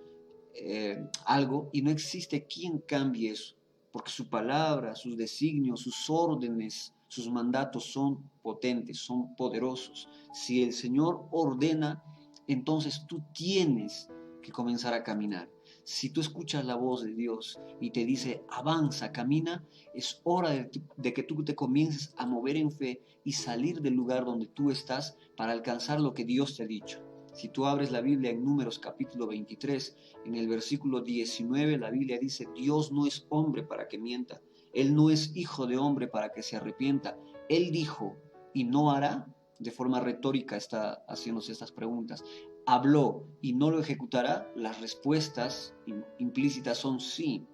algo, y no existe quien cambie eso, porque su palabra, sus designios, sus órdenes, sus mandatos son potentes, son poderosos. Si el Señor ordena, entonces tú tienes que comenzar a caminar. Si tú escuchas la voz de Dios y te dice, avanza, camina, es hora de que tú te comiences a mover en fe y salir del lugar donde tú estás para alcanzar lo que Dios te ha dicho. Si tú abres la Biblia en Números capítulo 23, en el versículo 19, la Biblia dice, Dios no es hombre para que mienta, Él no es hijo de hombre para que se arrepienta. Él dijo y no hará. De forma retórica está haciéndose estas preguntas. Habló y no lo ejecutará. Las respuestas implícitas son sí,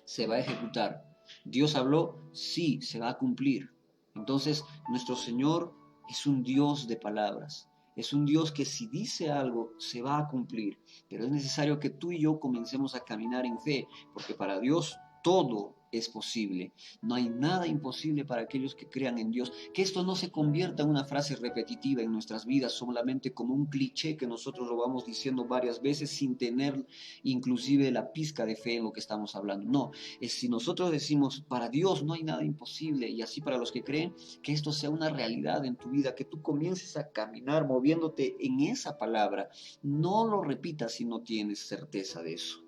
se va a ejecutar. Dios habló, sí, se va a cumplir. Entonces, nuestro Señor es un Dios de palabras. Es un Dios que si dice algo, se va a cumplir. Pero es necesario que tú y yo comencemos a caminar en fe, porque para Dios todo es posible. No hay nada imposible para aquellos que crean en Dios. Que esto no se convierta en una frase repetitiva en nuestras vidas, solamente como un cliché que nosotros lo vamos diciendo varias veces sin tener inclusive la pizca de fe en lo que estamos hablando. No, es si nosotros decimos, para Dios no hay nada imposible, y así para los que creen, que esto sea una realidad en tu vida, que tú comiences a caminar moviéndote en esa palabra. No lo repitas si no tienes certeza de eso.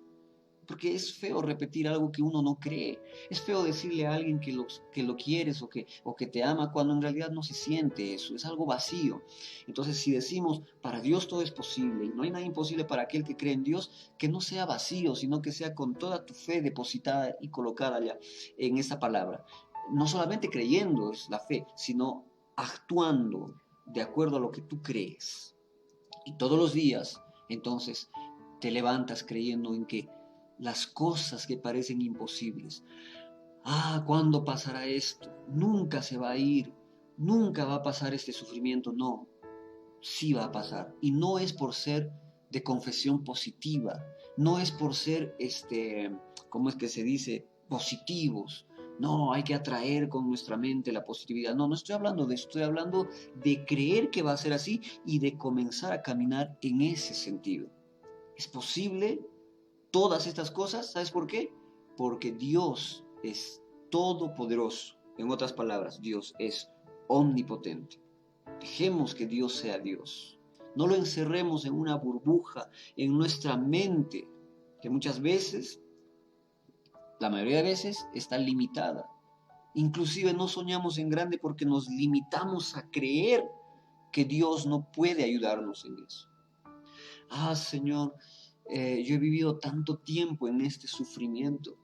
Porque es feo repetir algo que uno no cree. Es feo decirle a alguien que lo quieres o que te ama cuando en realidad no se siente eso. Es algo vacío. Entonces, si decimos, para Dios todo es posible y no hay nada imposible para aquel que cree en Dios, que no sea vacío, sino que sea con toda tu fe depositada y colocada ya en esa palabra. No solamente creyendo es la fe, sino actuando de acuerdo a lo que tú crees. Y todos los días, entonces, te levantas creyendo en que las cosas que parecen imposibles. ¿Cuándo pasará esto? Nunca se va a ir, nunca va a pasar este sufrimiento. No, sí va a pasar. Y no es por ser de confesión positiva, no es por ser, ¿cómo es que se dice? Positivos. No, hay que atraer con nuestra mente la positividad. No, no estoy hablando de eso, estoy hablando de creer que va a ser así y de comenzar a caminar en ese sentido. Es posible todas estas cosas, ¿sabes por qué? Porque Dios es todopoderoso. En otras palabras, Dios es omnipotente. Dejemos que Dios sea Dios. No lo encerremos en una burbuja, en nuestra mente, que muchas veces, la mayoría de veces, está limitada. Inclusive no soñamos en grande porque nos limitamos a creer que Dios no puede ayudarnos en eso. Ah, Señor, yo he vivido tanto tiempo en este sufrimiento.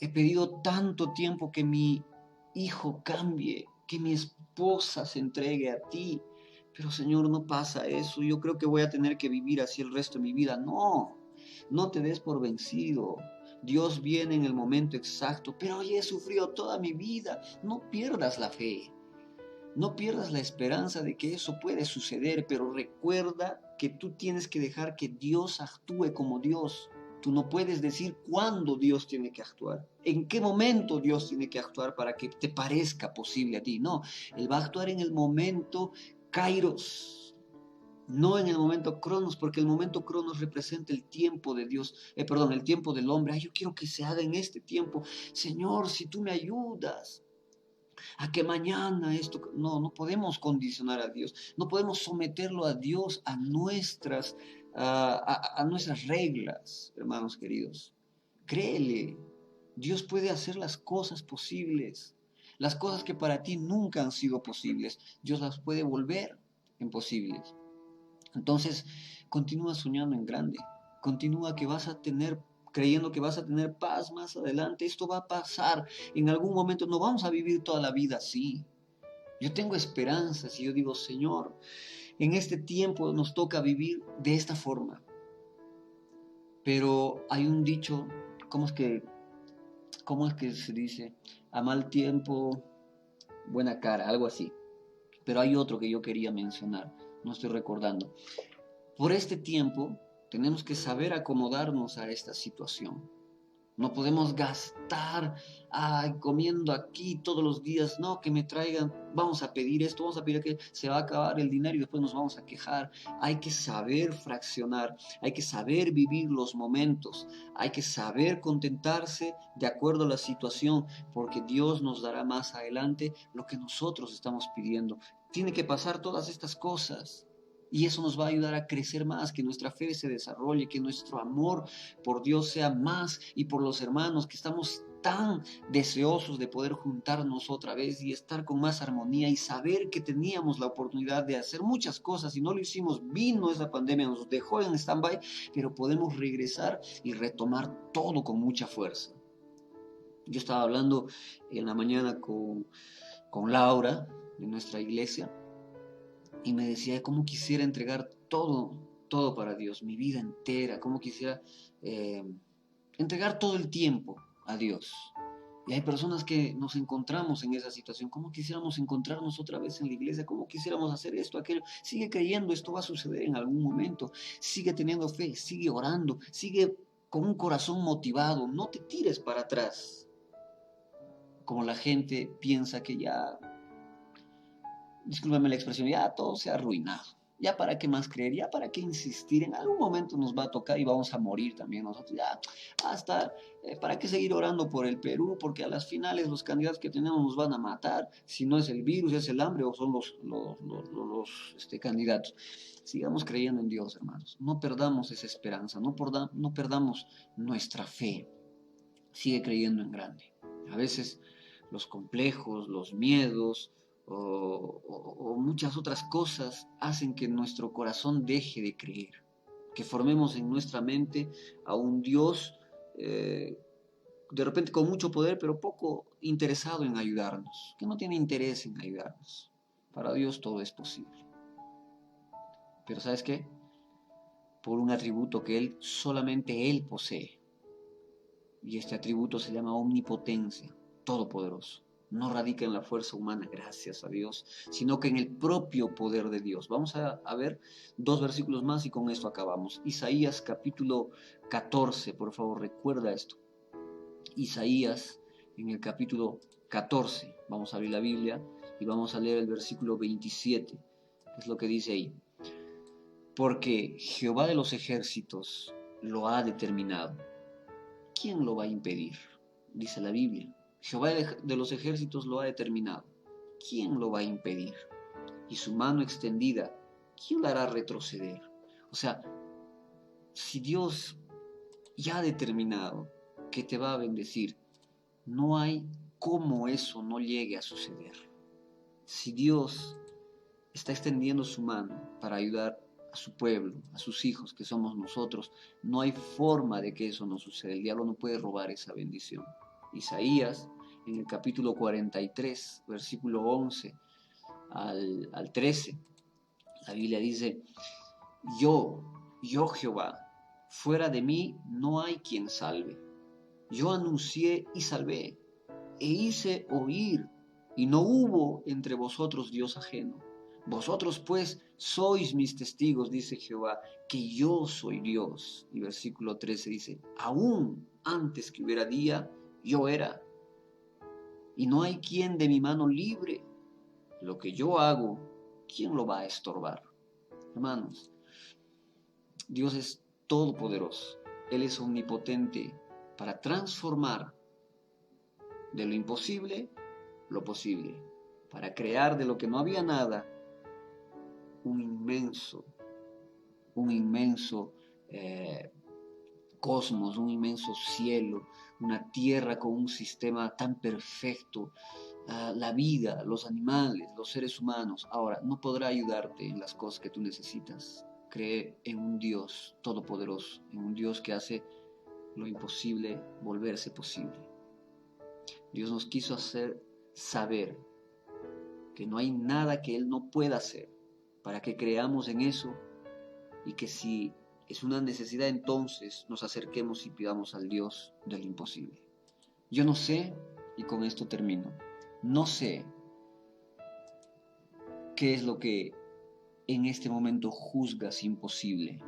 He pedido tanto tiempo que mi hijo cambie, que mi esposa se entregue a ti. Pero Señor, no pasa eso. Yo creo que voy a tener que vivir así el resto de mi vida. No, no te des por vencido. Dios viene en el momento exacto. Pero hoy he sufrido toda mi vida. No pierdas la fe. No pierdas la esperanza de que eso puede suceder, pero recuerda que tú tienes que dejar que Dios actúe como Dios. Tú no puedes decir cuándo Dios tiene que actuar, en qué momento Dios tiene que actuar para que te parezca posible a ti. No, Él va a actuar en el momento Kairos, no en el momento Cronos, porque el momento Cronos representa el tiempo de Dios, perdón, el tiempo del hombre. Ay, yo quiero que se haga en este tiempo. Señor, si tú me ayudas a que mañana esto, no, no podemos condicionar a Dios, no podemos someterlo a Dios a nuestras reglas, hermanos queridos. Créele, Dios puede hacer las cosas posibles, las cosas que para ti nunca han sido posibles, Dios las puede volver imposibles. Entonces, continúa soñando en grande, continúa que vas a tener creyendo que vas a tener paz más adelante. Esto va a pasar en algún momento. No vamos a vivir toda la vida así. Yo tengo esperanzas y yo digo, Señor, en este tiempo nos toca vivir de esta forma. Pero hay un dicho, cómo es que se dice? A mal tiempo, buena cara, algo así. Pero hay otro que yo quería mencionar, no estoy recordando. Por este tiempo tenemos que saber acomodarnos a esta situación. No podemos gastar comiendo aquí todos los días. No, que me traigan, vamos a pedir esto, vamos a pedir que se va a acabar el dinero y después nos vamos a quejar. Hay que saber fraccionar, hay que saber vivir los momentos, hay que saber contentarse de acuerdo a la situación, porque Dios nos dará más adelante lo que nosotros estamos pidiendo. Tiene que pasar todas estas cosas. Y eso nos va a ayudar a crecer más, que nuestra fe se desarrolle, que nuestro amor por Dios sea más y por los hermanos, que estamos tan deseosos de poder juntarnos otra vez y estar con más armonía y saber que teníamos la oportunidad de hacer muchas cosas y no lo hicimos. Vino esa pandemia, nos dejó en stand-by, pero podemos regresar y retomar todo con mucha fuerza. Yo estaba hablando en la mañana con Laura de nuestra iglesia y me decía cómo quisiera entregar todo para Dios, mi vida entera, cómo quisiera entregar todo el tiempo a Dios. Y hay personas que nos encontramos en esa situación. ¿Cómo quisiéramos encontrarnos otra vez en la iglesia? ¿Cómo quisiéramos hacer esto, aquello? Sigue creyendo, esto va a suceder en algún momento. Sigue teniendo fe, sigue orando, sigue con un corazón motivado. No te tires para atrás. Como la gente piensa que ya, discúlpame la expresión, ya todo se ha arruinado. Ya para qué más creer, ya para qué insistir, en algún momento nos va a tocar y vamos a morir también nosotros, ya hasta, para qué seguir orando por el Perú, porque a las finales los candidatos que tenemos nos van a matar, si no es el virus, es el hambre o son los candidatos. Sigamos creyendo en Dios, hermanos, no perdamos esa esperanza, no perdamos nuestra fe, sigue creyendo en grande. A veces los complejos, los miedos, o muchas otras cosas hacen que nuestro corazón deje de creer, que formemos en nuestra mente a un Dios de repente con mucho poder, pero poco interesado en ayudarnos, que no tiene interés en ayudarnos. Para Dios todo es posible. Pero ¿sabes qué? Por un atributo que solamente Él posee. Y este atributo se llama omnipotencia, todopoderoso. No radica en la fuerza humana, gracias a Dios, sino que en el propio poder de Dios. Vamos a ver 2 versículos más y con esto acabamos. Isaías capítulo 14, por favor, recuerda esto. Isaías en el capítulo 14, vamos a abrir la Biblia y vamos a leer el versículo 27, que es lo que dice ahí. Porque Jehová de los ejércitos lo ha determinado. ¿Quién lo va a impedir? Dice la Biblia. Jehová de los ejércitos lo ha determinado. ¿Quién lo va a impedir? Y su mano extendida, ¿quién la hará retroceder? O sea, si Dios ya ha determinado que te va a bendecir, no hay cómo eso no llegue a suceder. Si Dios está extendiendo su mano para ayudar a su pueblo, a sus hijos, que somos nosotros, no hay forma de que eso no suceda. El diablo no puede robar esa bendición. Isaías, en el capítulo 43, versículo 11 al 13, la Biblia dice: yo Jehová, fuera de mí no hay quien salve. Yo anuncié y salvé, e hice oír, y no hubo entre vosotros Dios ajeno. Vosotros pues sois mis testigos, dice Jehová, que yo soy Dios. Y versículo 13 dice: aún antes que hubiera día, yo era, y no hay quien de mi mano libre. Lo que yo hago, ¿quién lo va a estorbar? Hermanos, Dios es todopoderoso. Él es omnipotente para transformar de lo imposible lo posible, para crear de lo que no había nada un inmenso cosmos, un inmenso cielo, una tierra con un sistema tan perfecto, la vida, los animales, los seres humanos. Ahora, no podrá ayudarte en las cosas que tú necesitas. Cree en un Dios todopoderoso, en un Dios que hace lo imposible volverse posible. Dios nos quiso hacer saber que no hay nada que Él no pueda hacer, para que creamos en eso, y que si es una necesidad, entonces nos acerquemos y pidamos al Dios del imposible. Yo no sé, y con esto termino, no sé qué es lo que en este momento juzgas imposible,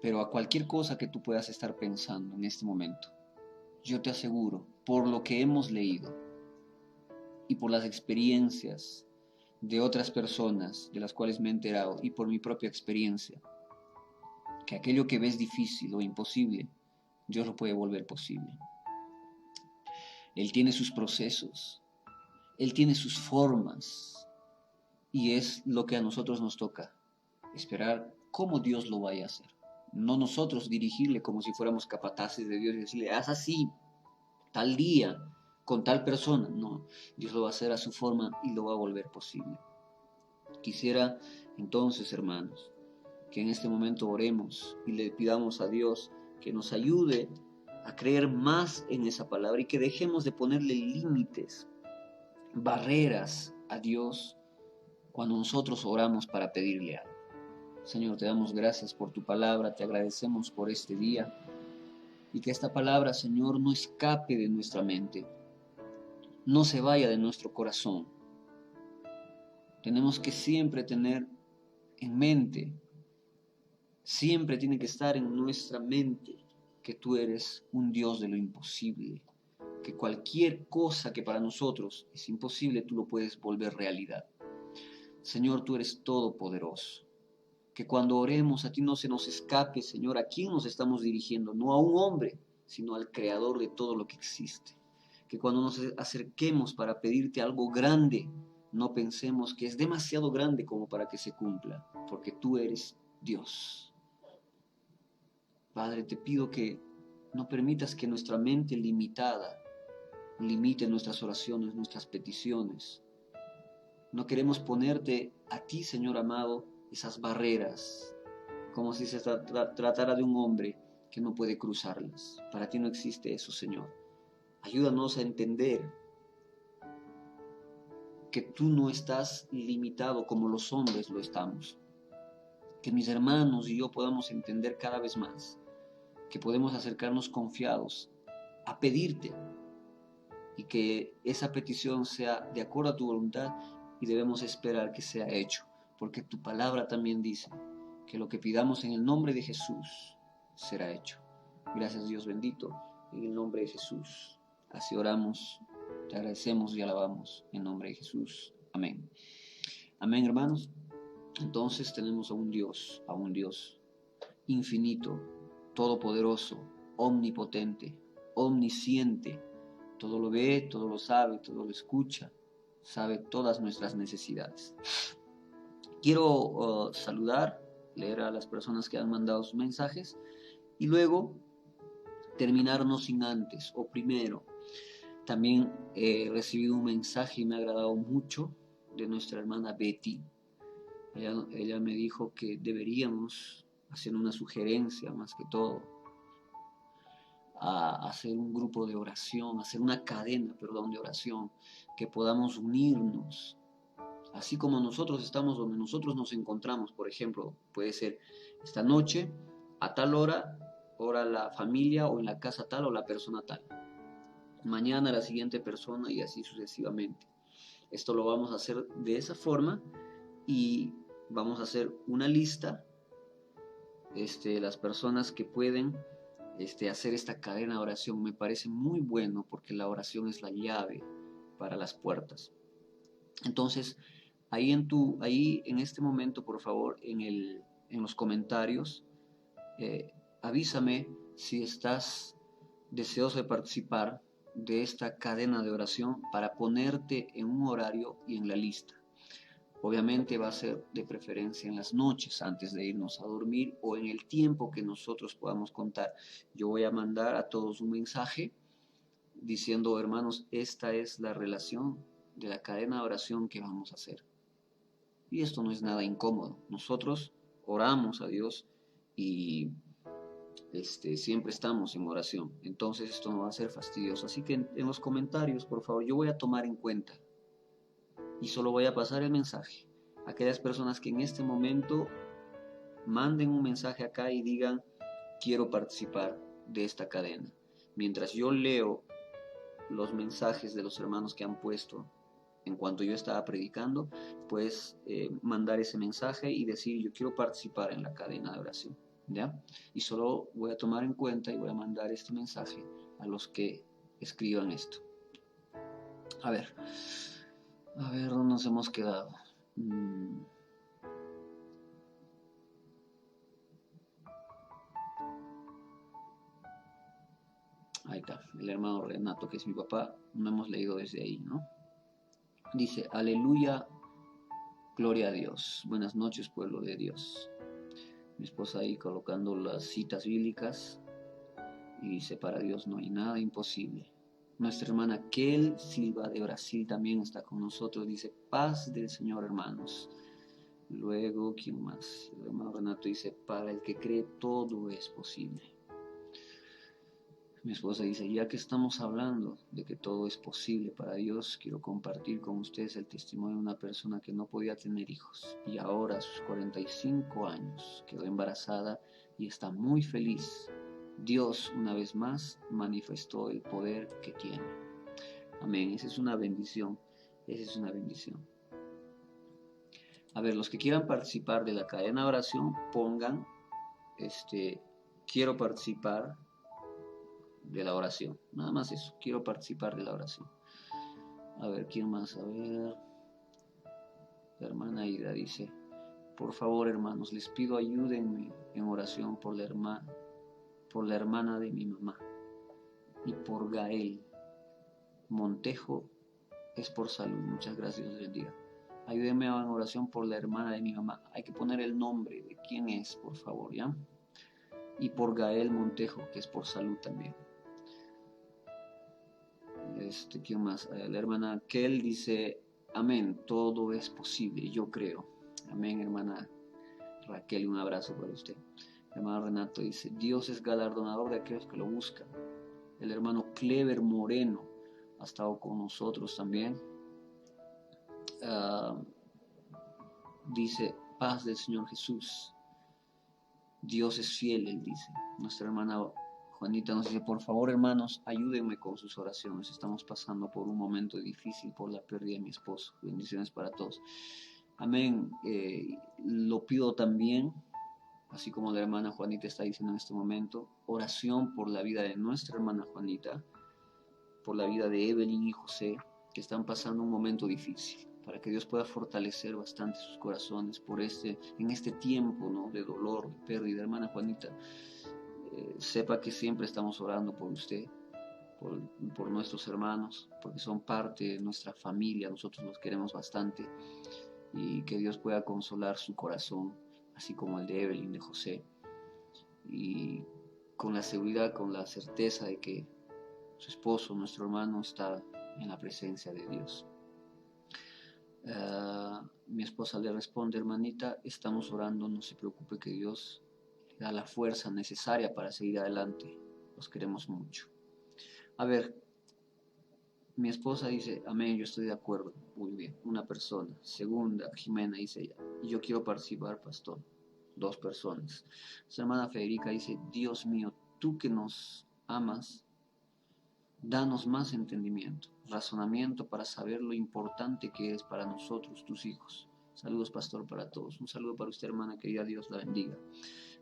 pero a cualquier cosa que tú puedas estar pensando en este momento, yo te aseguro, por lo que hemos leído y por las experiencias de otras personas de las cuales me he enterado, y por mi propia experiencia, que aquello que ves difícil o imposible, Dios lo puede volver posible. Él tiene sus procesos, Él tiene sus formas, y es lo que a nosotros nos toca, esperar cómo Dios lo vaya a hacer. No nosotros dirigirle como si fuéramos capataces de Dios y decirle: haz así, tal día, con tal persona. No, Dios lo va a hacer a su forma y lo va a volver posible. Quisiera entonces, hermanos, que en este momento oremos y le pidamos a Dios que nos ayude a creer más en esa palabra, y que dejemos de ponerle límites, barreras a Dios cuando nosotros oramos para pedirle algo. Señor, te damos gracias por tu palabra, te agradecemos por este día, y que esta palabra, Señor, no escape de nuestra mente, no se vaya de nuestro corazón. Tenemos que siempre tener en mente, siempre tiene que estar en nuestra mente, que tú eres un Dios de lo imposible, que cualquier cosa que para nosotros es imposible, tú lo puedes volver realidad. Señor, tú eres todopoderoso. Que cuando oremos a ti no se nos escape, Señor, a quién nos estamos dirigiendo, no a un hombre, sino al Creador de todo lo que existe. Que cuando nos acerquemos para pedirte algo grande, no pensemos que es demasiado grande como para que se cumpla, porque tú eres Dios. Padre, te pido que no permitas que nuestra mente limitada limite nuestras oraciones, nuestras peticiones. No queremos ponerte a ti, Señor amado, esas barreras, como si se tratara de un hombre que no puede cruzarlas. Para ti no existe eso, Señor. Ayúdanos a entender que tú no estás limitado como los hombres lo estamos. Que mis hermanos y yo podamos entender cada vez más que podemos acercarnos confiados a pedirte, y que esa petición sea de acuerdo a tu voluntad, y debemos esperar que sea hecho, porque tu palabra también dice que lo que pidamos en el nombre de Jesús será hecho. Gracias, Dios bendito, en el nombre de Jesús. Así oramos, te agradecemos y alabamos en nombre de Jesús. Amén. Amén, hermanos. Entonces tenemos a un Dios infinito, todopoderoso, omnipotente, omnisciente. Todo lo ve, todo lo sabe, todo lo escucha, sabe todas nuestras necesidades. Quiero saludar, leer a las personas que han mandado sus mensajes, y luego terminar no sin antes, o primero. También he recibido un mensaje y me ha agradado mucho de nuestra hermana Betty. Ella me dijo que deberíamos hacer una sugerencia, más que todo, a hacer un grupo de oración, hacer una cadena, perdón, de oración, que podamos unirnos. Así como nosotros estamos donde nosotros nos encontramos, por ejemplo, puede ser esta noche, a tal hora, ora la familia o en la casa tal o la persona tal. Mañana la siguiente persona y así sucesivamente. Esto lo vamos a hacer de esa forma y vamos a hacer una lista, las personas que pueden hacer esta cadena de oración. Me parece muy bueno porque la oración es la llave para las puertas. Entonces, ahí en este momento, por favor, en los comentarios, avísame si estás deseoso de participar de esta cadena de oración para ponerte en un horario y en la lista. Obviamente va a ser de preferencia en las noches antes de irnos a dormir o en el tiempo que nosotros podamos contar. Yo voy a mandar a todos un mensaje diciendo, hermanos, esta es la relación de la cadena de oración que vamos a hacer. Y esto no es nada incómodo. Nosotros oramos a Dios y siempre estamos en oración. Entonces esto no va a ser fastidioso. Así que en los comentarios, por favor, yo voy a tomar en cuenta y solo voy a pasar el mensaje a aquellas personas que en este momento manden un mensaje acá y digan, quiero participar de esta cadena. Mientras yo leo los mensajes de los hermanos que han puesto en cuanto yo estaba predicando, puedes mandar ese mensaje y decir, yo quiero participar en la cadena de oración, ¿ya? Y solo voy a tomar en cuenta y voy a mandar este mensaje a los que escriban esto. A ver, ¿dónde nos hemos quedado? Ahí está, el hermano Renato, que es mi papá, no hemos leído desde ahí, ¿no? Dice, aleluya, gloria a Dios. Buenas noches, pueblo de Dios. Mi esposa ahí colocando las citas bíblicas y dice, para Dios no hay nada imposible. Nuestra hermana Kel Silva de Brasil también está con nosotros, dice, paz del Señor, hermanos. Luego, ¿quién más? El hermano Renato dice, para el que cree todo es posible. Mi esposa dice, ya que estamos hablando de que todo es posible para Dios, quiero compartir con ustedes el testimonio de una persona que no podía tener hijos y ahora a sus 45 años quedó embarazada y está muy feliz. Dios una vez más manifestó el poder que tiene. Amén, esa es una bendición, esa es una bendición. A ver, los que quieran participar de la cadena de oración, pongan, quiero participar de la oración, nada más eso, quiero participar de la oración. A ver, ¿quién más? A ver, la hermana Ida dice, por favor, hermanos, les pido ayúdenme en oración por la hermana de mi mamá y por Gael Montejo, es por salud. Muchas gracias, Dios bendiga. Ayúdenme en oración por la hermana de mi mamá. Hay que poner el nombre de quién es, por favor, ¿ya? Y por Gael Montejo, que es por salud también. ¿Quién más? La hermana Kel dice, amén, todo es posible, yo creo. Amén, hermana Raquel, un abrazo para usted. El hermano Renato dice, Dios es galardonador de aquellos que lo buscan. El hermano Clever Moreno ha estado con nosotros también. Dice, paz del Señor Jesús. Dios es fiel, él dice. Nuestra hermana Juanita nos dice, por favor, hermanos, ayúdenme con sus oraciones. Estamos pasando por un momento difícil por la pérdida de mi esposo. Bendiciones para todos. Amén. Lo pido también, así como la hermana Juanita está diciendo en este momento, oración por la vida de nuestra hermana Juanita, por la vida de Evelyn y José, que están pasando un momento difícil, para que Dios pueda fortalecer bastante sus corazones en este tiempo, ¿no?, de dolor, de pérdida. Hermana Juanita, sepa que siempre estamos orando por usted, por nuestros hermanos, porque son parte de nuestra familia, nosotros los queremos bastante, y que Dios pueda consolar su corazón, así como el de Evelyn, de José, y con la seguridad, con la certeza de que su esposo, nuestro hermano, está en la presencia de Dios. Mi esposa le responde: hermanita, estamos orando, no se preocupe, que Dios le da la fuerza necesaria para seguir adelante, los queremos mucho. A ver, mi esposa dice: amén, yo estoy de acuerdo, muy bien, una persona. Segunda, Jimena dice: yo quiero participar, pastor, 2 personas. Su hermana Federica dice: Dios mío, tú que nos amas, danos más entendimiento, razonamiento para saber lo importante que es para nosotros, tus hijos. Saludos, pastor, para todos. Un saludo para usted, hermana querida, Dios la bendiga.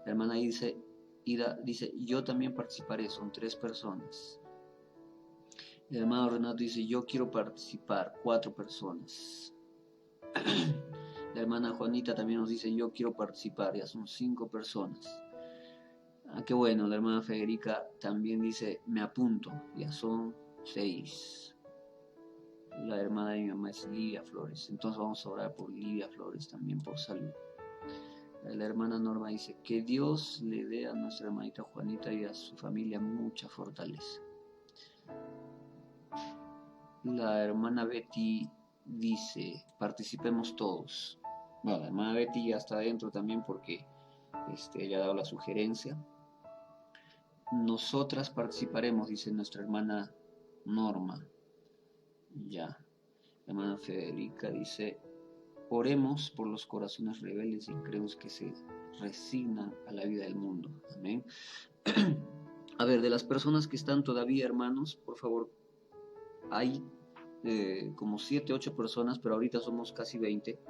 La hermana Ida dice: yo también participaré, son 3 personas. El hermano Renato dice: yo quiero participar, 4 personas. La hermana Juanita también nos dice: yo quiero participar, ya son 5 personas. Qué bueno. La hermana Federica también dice: me apunto, ya son 6. La hermana de mi mamá es Lidia Flores, entonces vamos a orar por Lidia Flores también, por salud. La hermana Norma dice: que Dios le dé a nuestra hermanita Juanita y a su familia mucha fortaleza. La hermana Betty dice: participemos todos. Bueno, la hermana Betty ya está adentro también porque ella ha dado la sugerencia. Nosotras participaremos, dice nuestra hermana Norma. Ya. La hermana Federica dice: oremos por los corazones rebeldes y incrédulos que se resignan a la vida del mundo. Amén. A ver, de las personas que están todavía, hermanos, por favor, hay como 7, 8 personas, pero ahorita somos casi 20.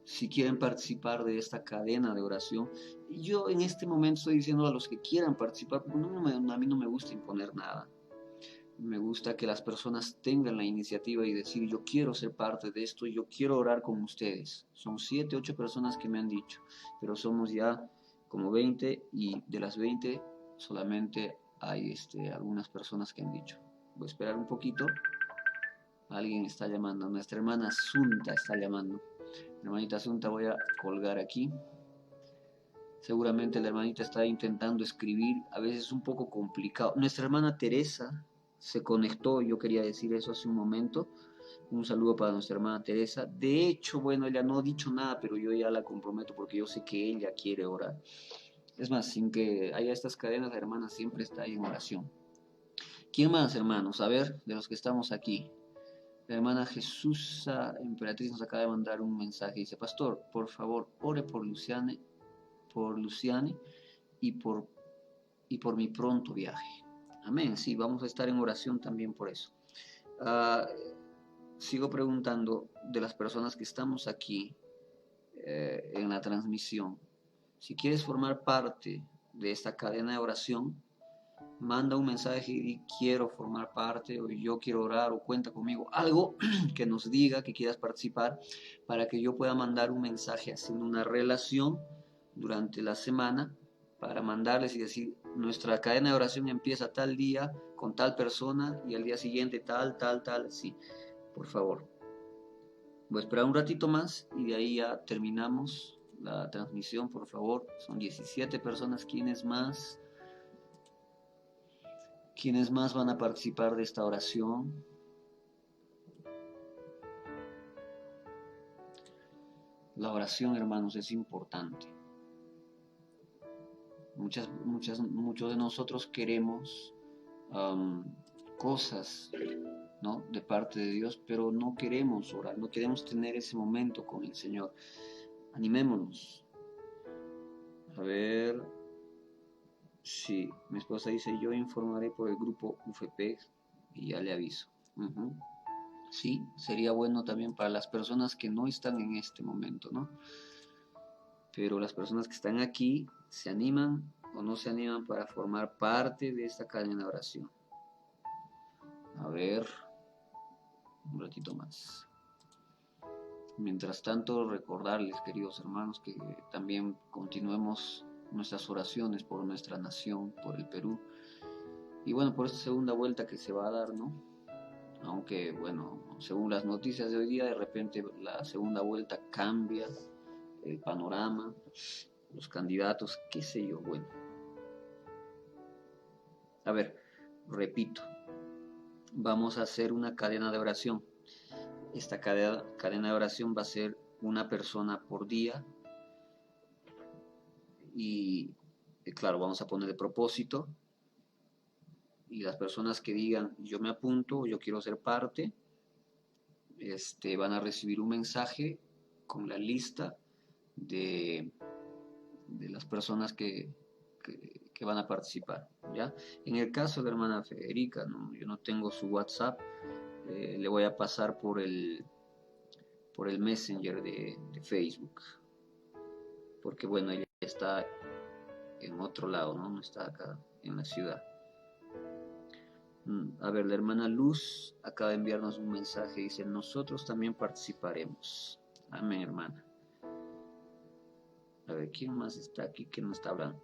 Si quieren participar de esta cadena de oración, yo en este momento estoy diciendo a los que quieran participar, porque a mí no me gusta imponer nada. Me gusta que las personas tengan la iniciativa y decir: yo quiero ser parte de esto, yo quiero orar con ustedes. Son 7, 8 personas que me han dicho, pero somos ya como 20, y de las 20 solamente hay algunas personas que han dicho. Voy a esperar un poquito. Alguien está llamando, nuestra hermana Sunta está llamando. Hermanita Sunta, voy a colgar aquí. Seguramente la hermanita está intentando escribir, a veces es un poco complicado. Nuestra hermana Teresa se conectó, yo quería decir eso hace un momento. Un saludo para nuestra hermana Teresa. De hecho, bueno, ella no ha dicho nada, pero yo ya la comprometo porque yo sé que ella quiere orar. Es más, sin que haya estas cadenas, la hermana siempre está ahí en oración. ¿Quién más, hermanos? A ver, de los que estamos aquí. La hermana Jesús Emperatriz nos acaba de mandar un mensaje. Dice: pastor, por favor, ore por Luciane y por mi pronto viaje. Amén. Sí, vamos a estar en oración también por eso. Sigo preguntando de las personas que estamos aquí en la transmisión. Si quieres formar parte de esta cadena de oración, manda un mensaje y di: quiero formar parte, o yo quiero orar, o cuenta conmigo. Algo que nos diga que quieras participar, para que yo pueda mandar un mensaje haciendo una relación durante la semana, para mandarles y decir: nuestra cadena de oración empieza tal día con tal persona, y al día siguiente tal, sí. Por favor, voy a esperar un ratito más y de ahí ya terminamos la transmisión, por favor. Son 17 personas. ¿Quiénes más van a participar de esta oración? La oración, hermanos, es importante. Muchos de nosotros queremos cosas, ¿no?, de parte de Dios, pero no queremos orar, no queremos tener ese momento con el Señor. Animémonos. A ver, sí, mi esposa dice: yo informaré por el grupo UFP y ya le aviso. Sí, sería bueno también para las personas que no están en este momento, ¿no? Pero las personas que están aquí, ¿se animan o no se animan para formar parte de esta cadena de oración? A ver, un ratito más. Mientras tanto, recordarles, queridos hermanos, que también continuemos nuestras oraciones por nuestra nación, por el Perú. Y bueno, por esta segunda vuelta que se va a dar, ¿no? Aunque, bueno, según las noticias de hoy día, de repente la segunda vuelta cambia el panorama, los candidatos, qué sé yo, bueno. A ver, repito, vamos a hacer una cadena de oración. Esta cadena de oración va a ser una persona por día y, claro, vamos a poner de propósito y las personas que digan yo me apunto, yo quiero ser parte, van a recibir un mensaje con la lista de, de las personas que van a participar, ¿ya? En el caso de la hermana Federica, ¿no? Yo no tengo su WhatsApp, le voy a pasar por el Messenger de Facebook, porque bueno, ella está en otro lado, ¿no? No está acá en la ciudad. A ver, la hermana Luz acaba de enviarnos un mensaje, dice, nosotros también participaremos. Amén, hermana. A ver, ¿quién más está aquí que no está hablando?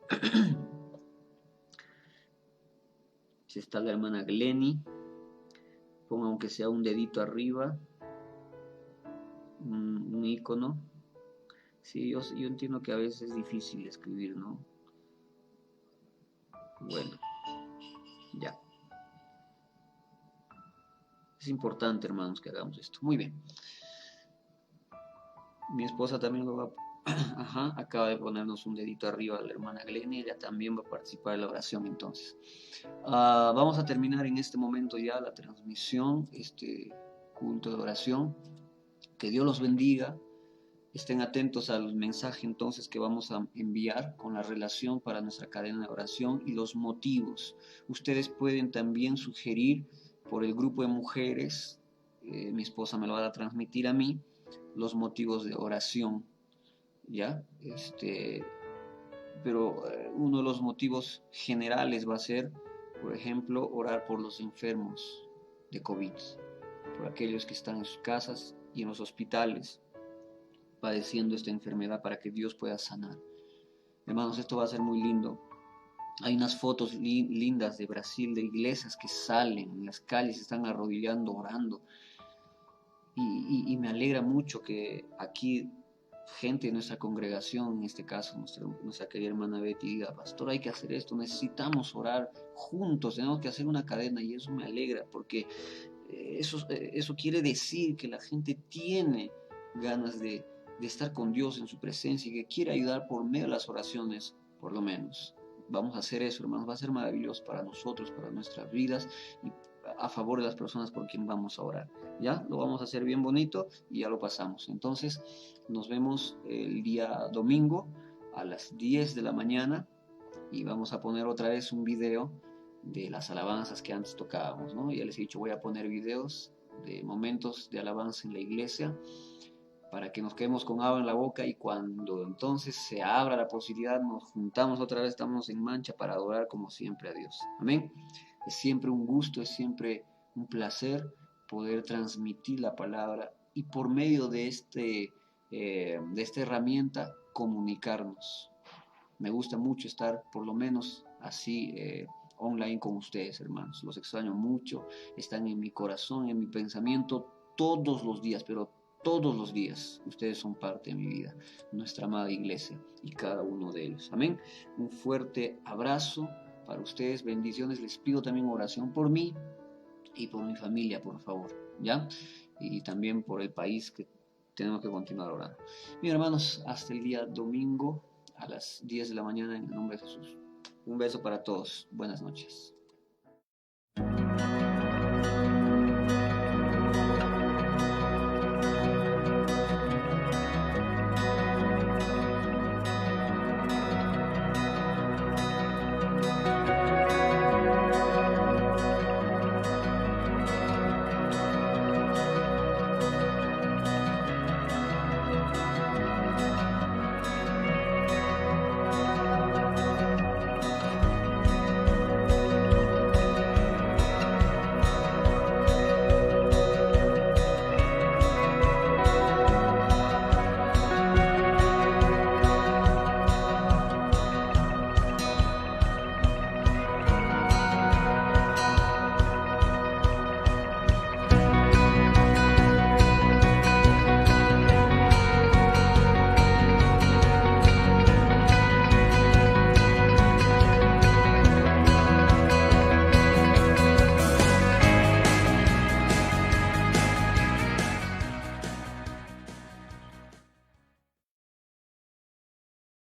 Si está la hermana Glenny, ponga aunque sea un dedito arriba, un icono. Sí, yo entiendo que a veces es difícil escribir, ¿no? Bueno, ya. Es importante, hermanos, que hagamos esto. Muy bien. Mi esposa también lo va a... Ajá, acaba de ponernos un dedito arriba a la hermana Glenny, ella también va a participar en la oración entonces. Vamos a terminar en este momento ya la transmisión, este culto de oración. Que Dios los bendiga. Estén atentos al mensaje entonces que vamos a enviar con la relación para nuestra cadena de oración y los motivos. Ustedes pueden también sugerir por el grupo de mujeres, mi esposa me lo va a transmitir a mí, los motivos de oración, ¿ya? Pero uno de los motivos generales va a ser, por ejemplo, orar por los enfermos de COVID, por aquellos que están en sus casas y en los hospitales padeciendo esta enfermedad para que Dios pueda sanar. Hermanos, esto va a ser muy lindo. Hay unas fotos lindas de Brasil, de iglesias que salen en las calles, están arrodillando, orando. Y me alegra mucho que aquí gente de nuestra congregación, en este caso nuestra querida hermana Betty, diga, pastor, hay que hacer esto, necesitamos orar juntos, tenemos que hacer una cadena y eso me alegra porque eso quiere decir que la gente tiene ganas de estar con Dios en su presencia y que quiere ayudar por medio de las oraciones, por lo menos. Vamos a hacer eso, hermanos, va a ser maravilloso para nosotros, para nuestras vidas y a favor de las personas por quien vamos a orar. Ya lo vamos a hacer bien bonito y ya lo pasamos. Entonces, nos vemos el día domingo a las 10 de la mañana y vamos a poner otra vez un video de las alabanzas que antes tocábamos, ¿no? Ya les he dicho, voy a poner videos de momentos de alabanza en la iglesia para que nos quedemos con agua en la boca y cuando entonces se abra la posibilidad nos juntamos otra vez, estamos en mancha para adorar como siempre a Dios. Amén. Es siempre un gusto, es siempre un placer poder transmitir la palabra y por medio de esta herramienta comunicarnos. Me gusta mucho estar por lo menos así online con ustedes, hermanos. Los extraño mucho, están en mi corazón, en mi pensamiento todos los días, pero todos los días. Ustedes son parte de mi vida, nuestra amada iglesia y cada uno de ellos. Amén. Un fuerte abrazo para ustedes, bendiciones. Les pido también oración por mí y por mi familia, por favor, ¿ya? Y también por el país que tenemos que continuar orando. Mis hermanos, hasta el día domingo a las 10 de la mañana en el nombre de Jesús. Un beso para todos. Buenas noches.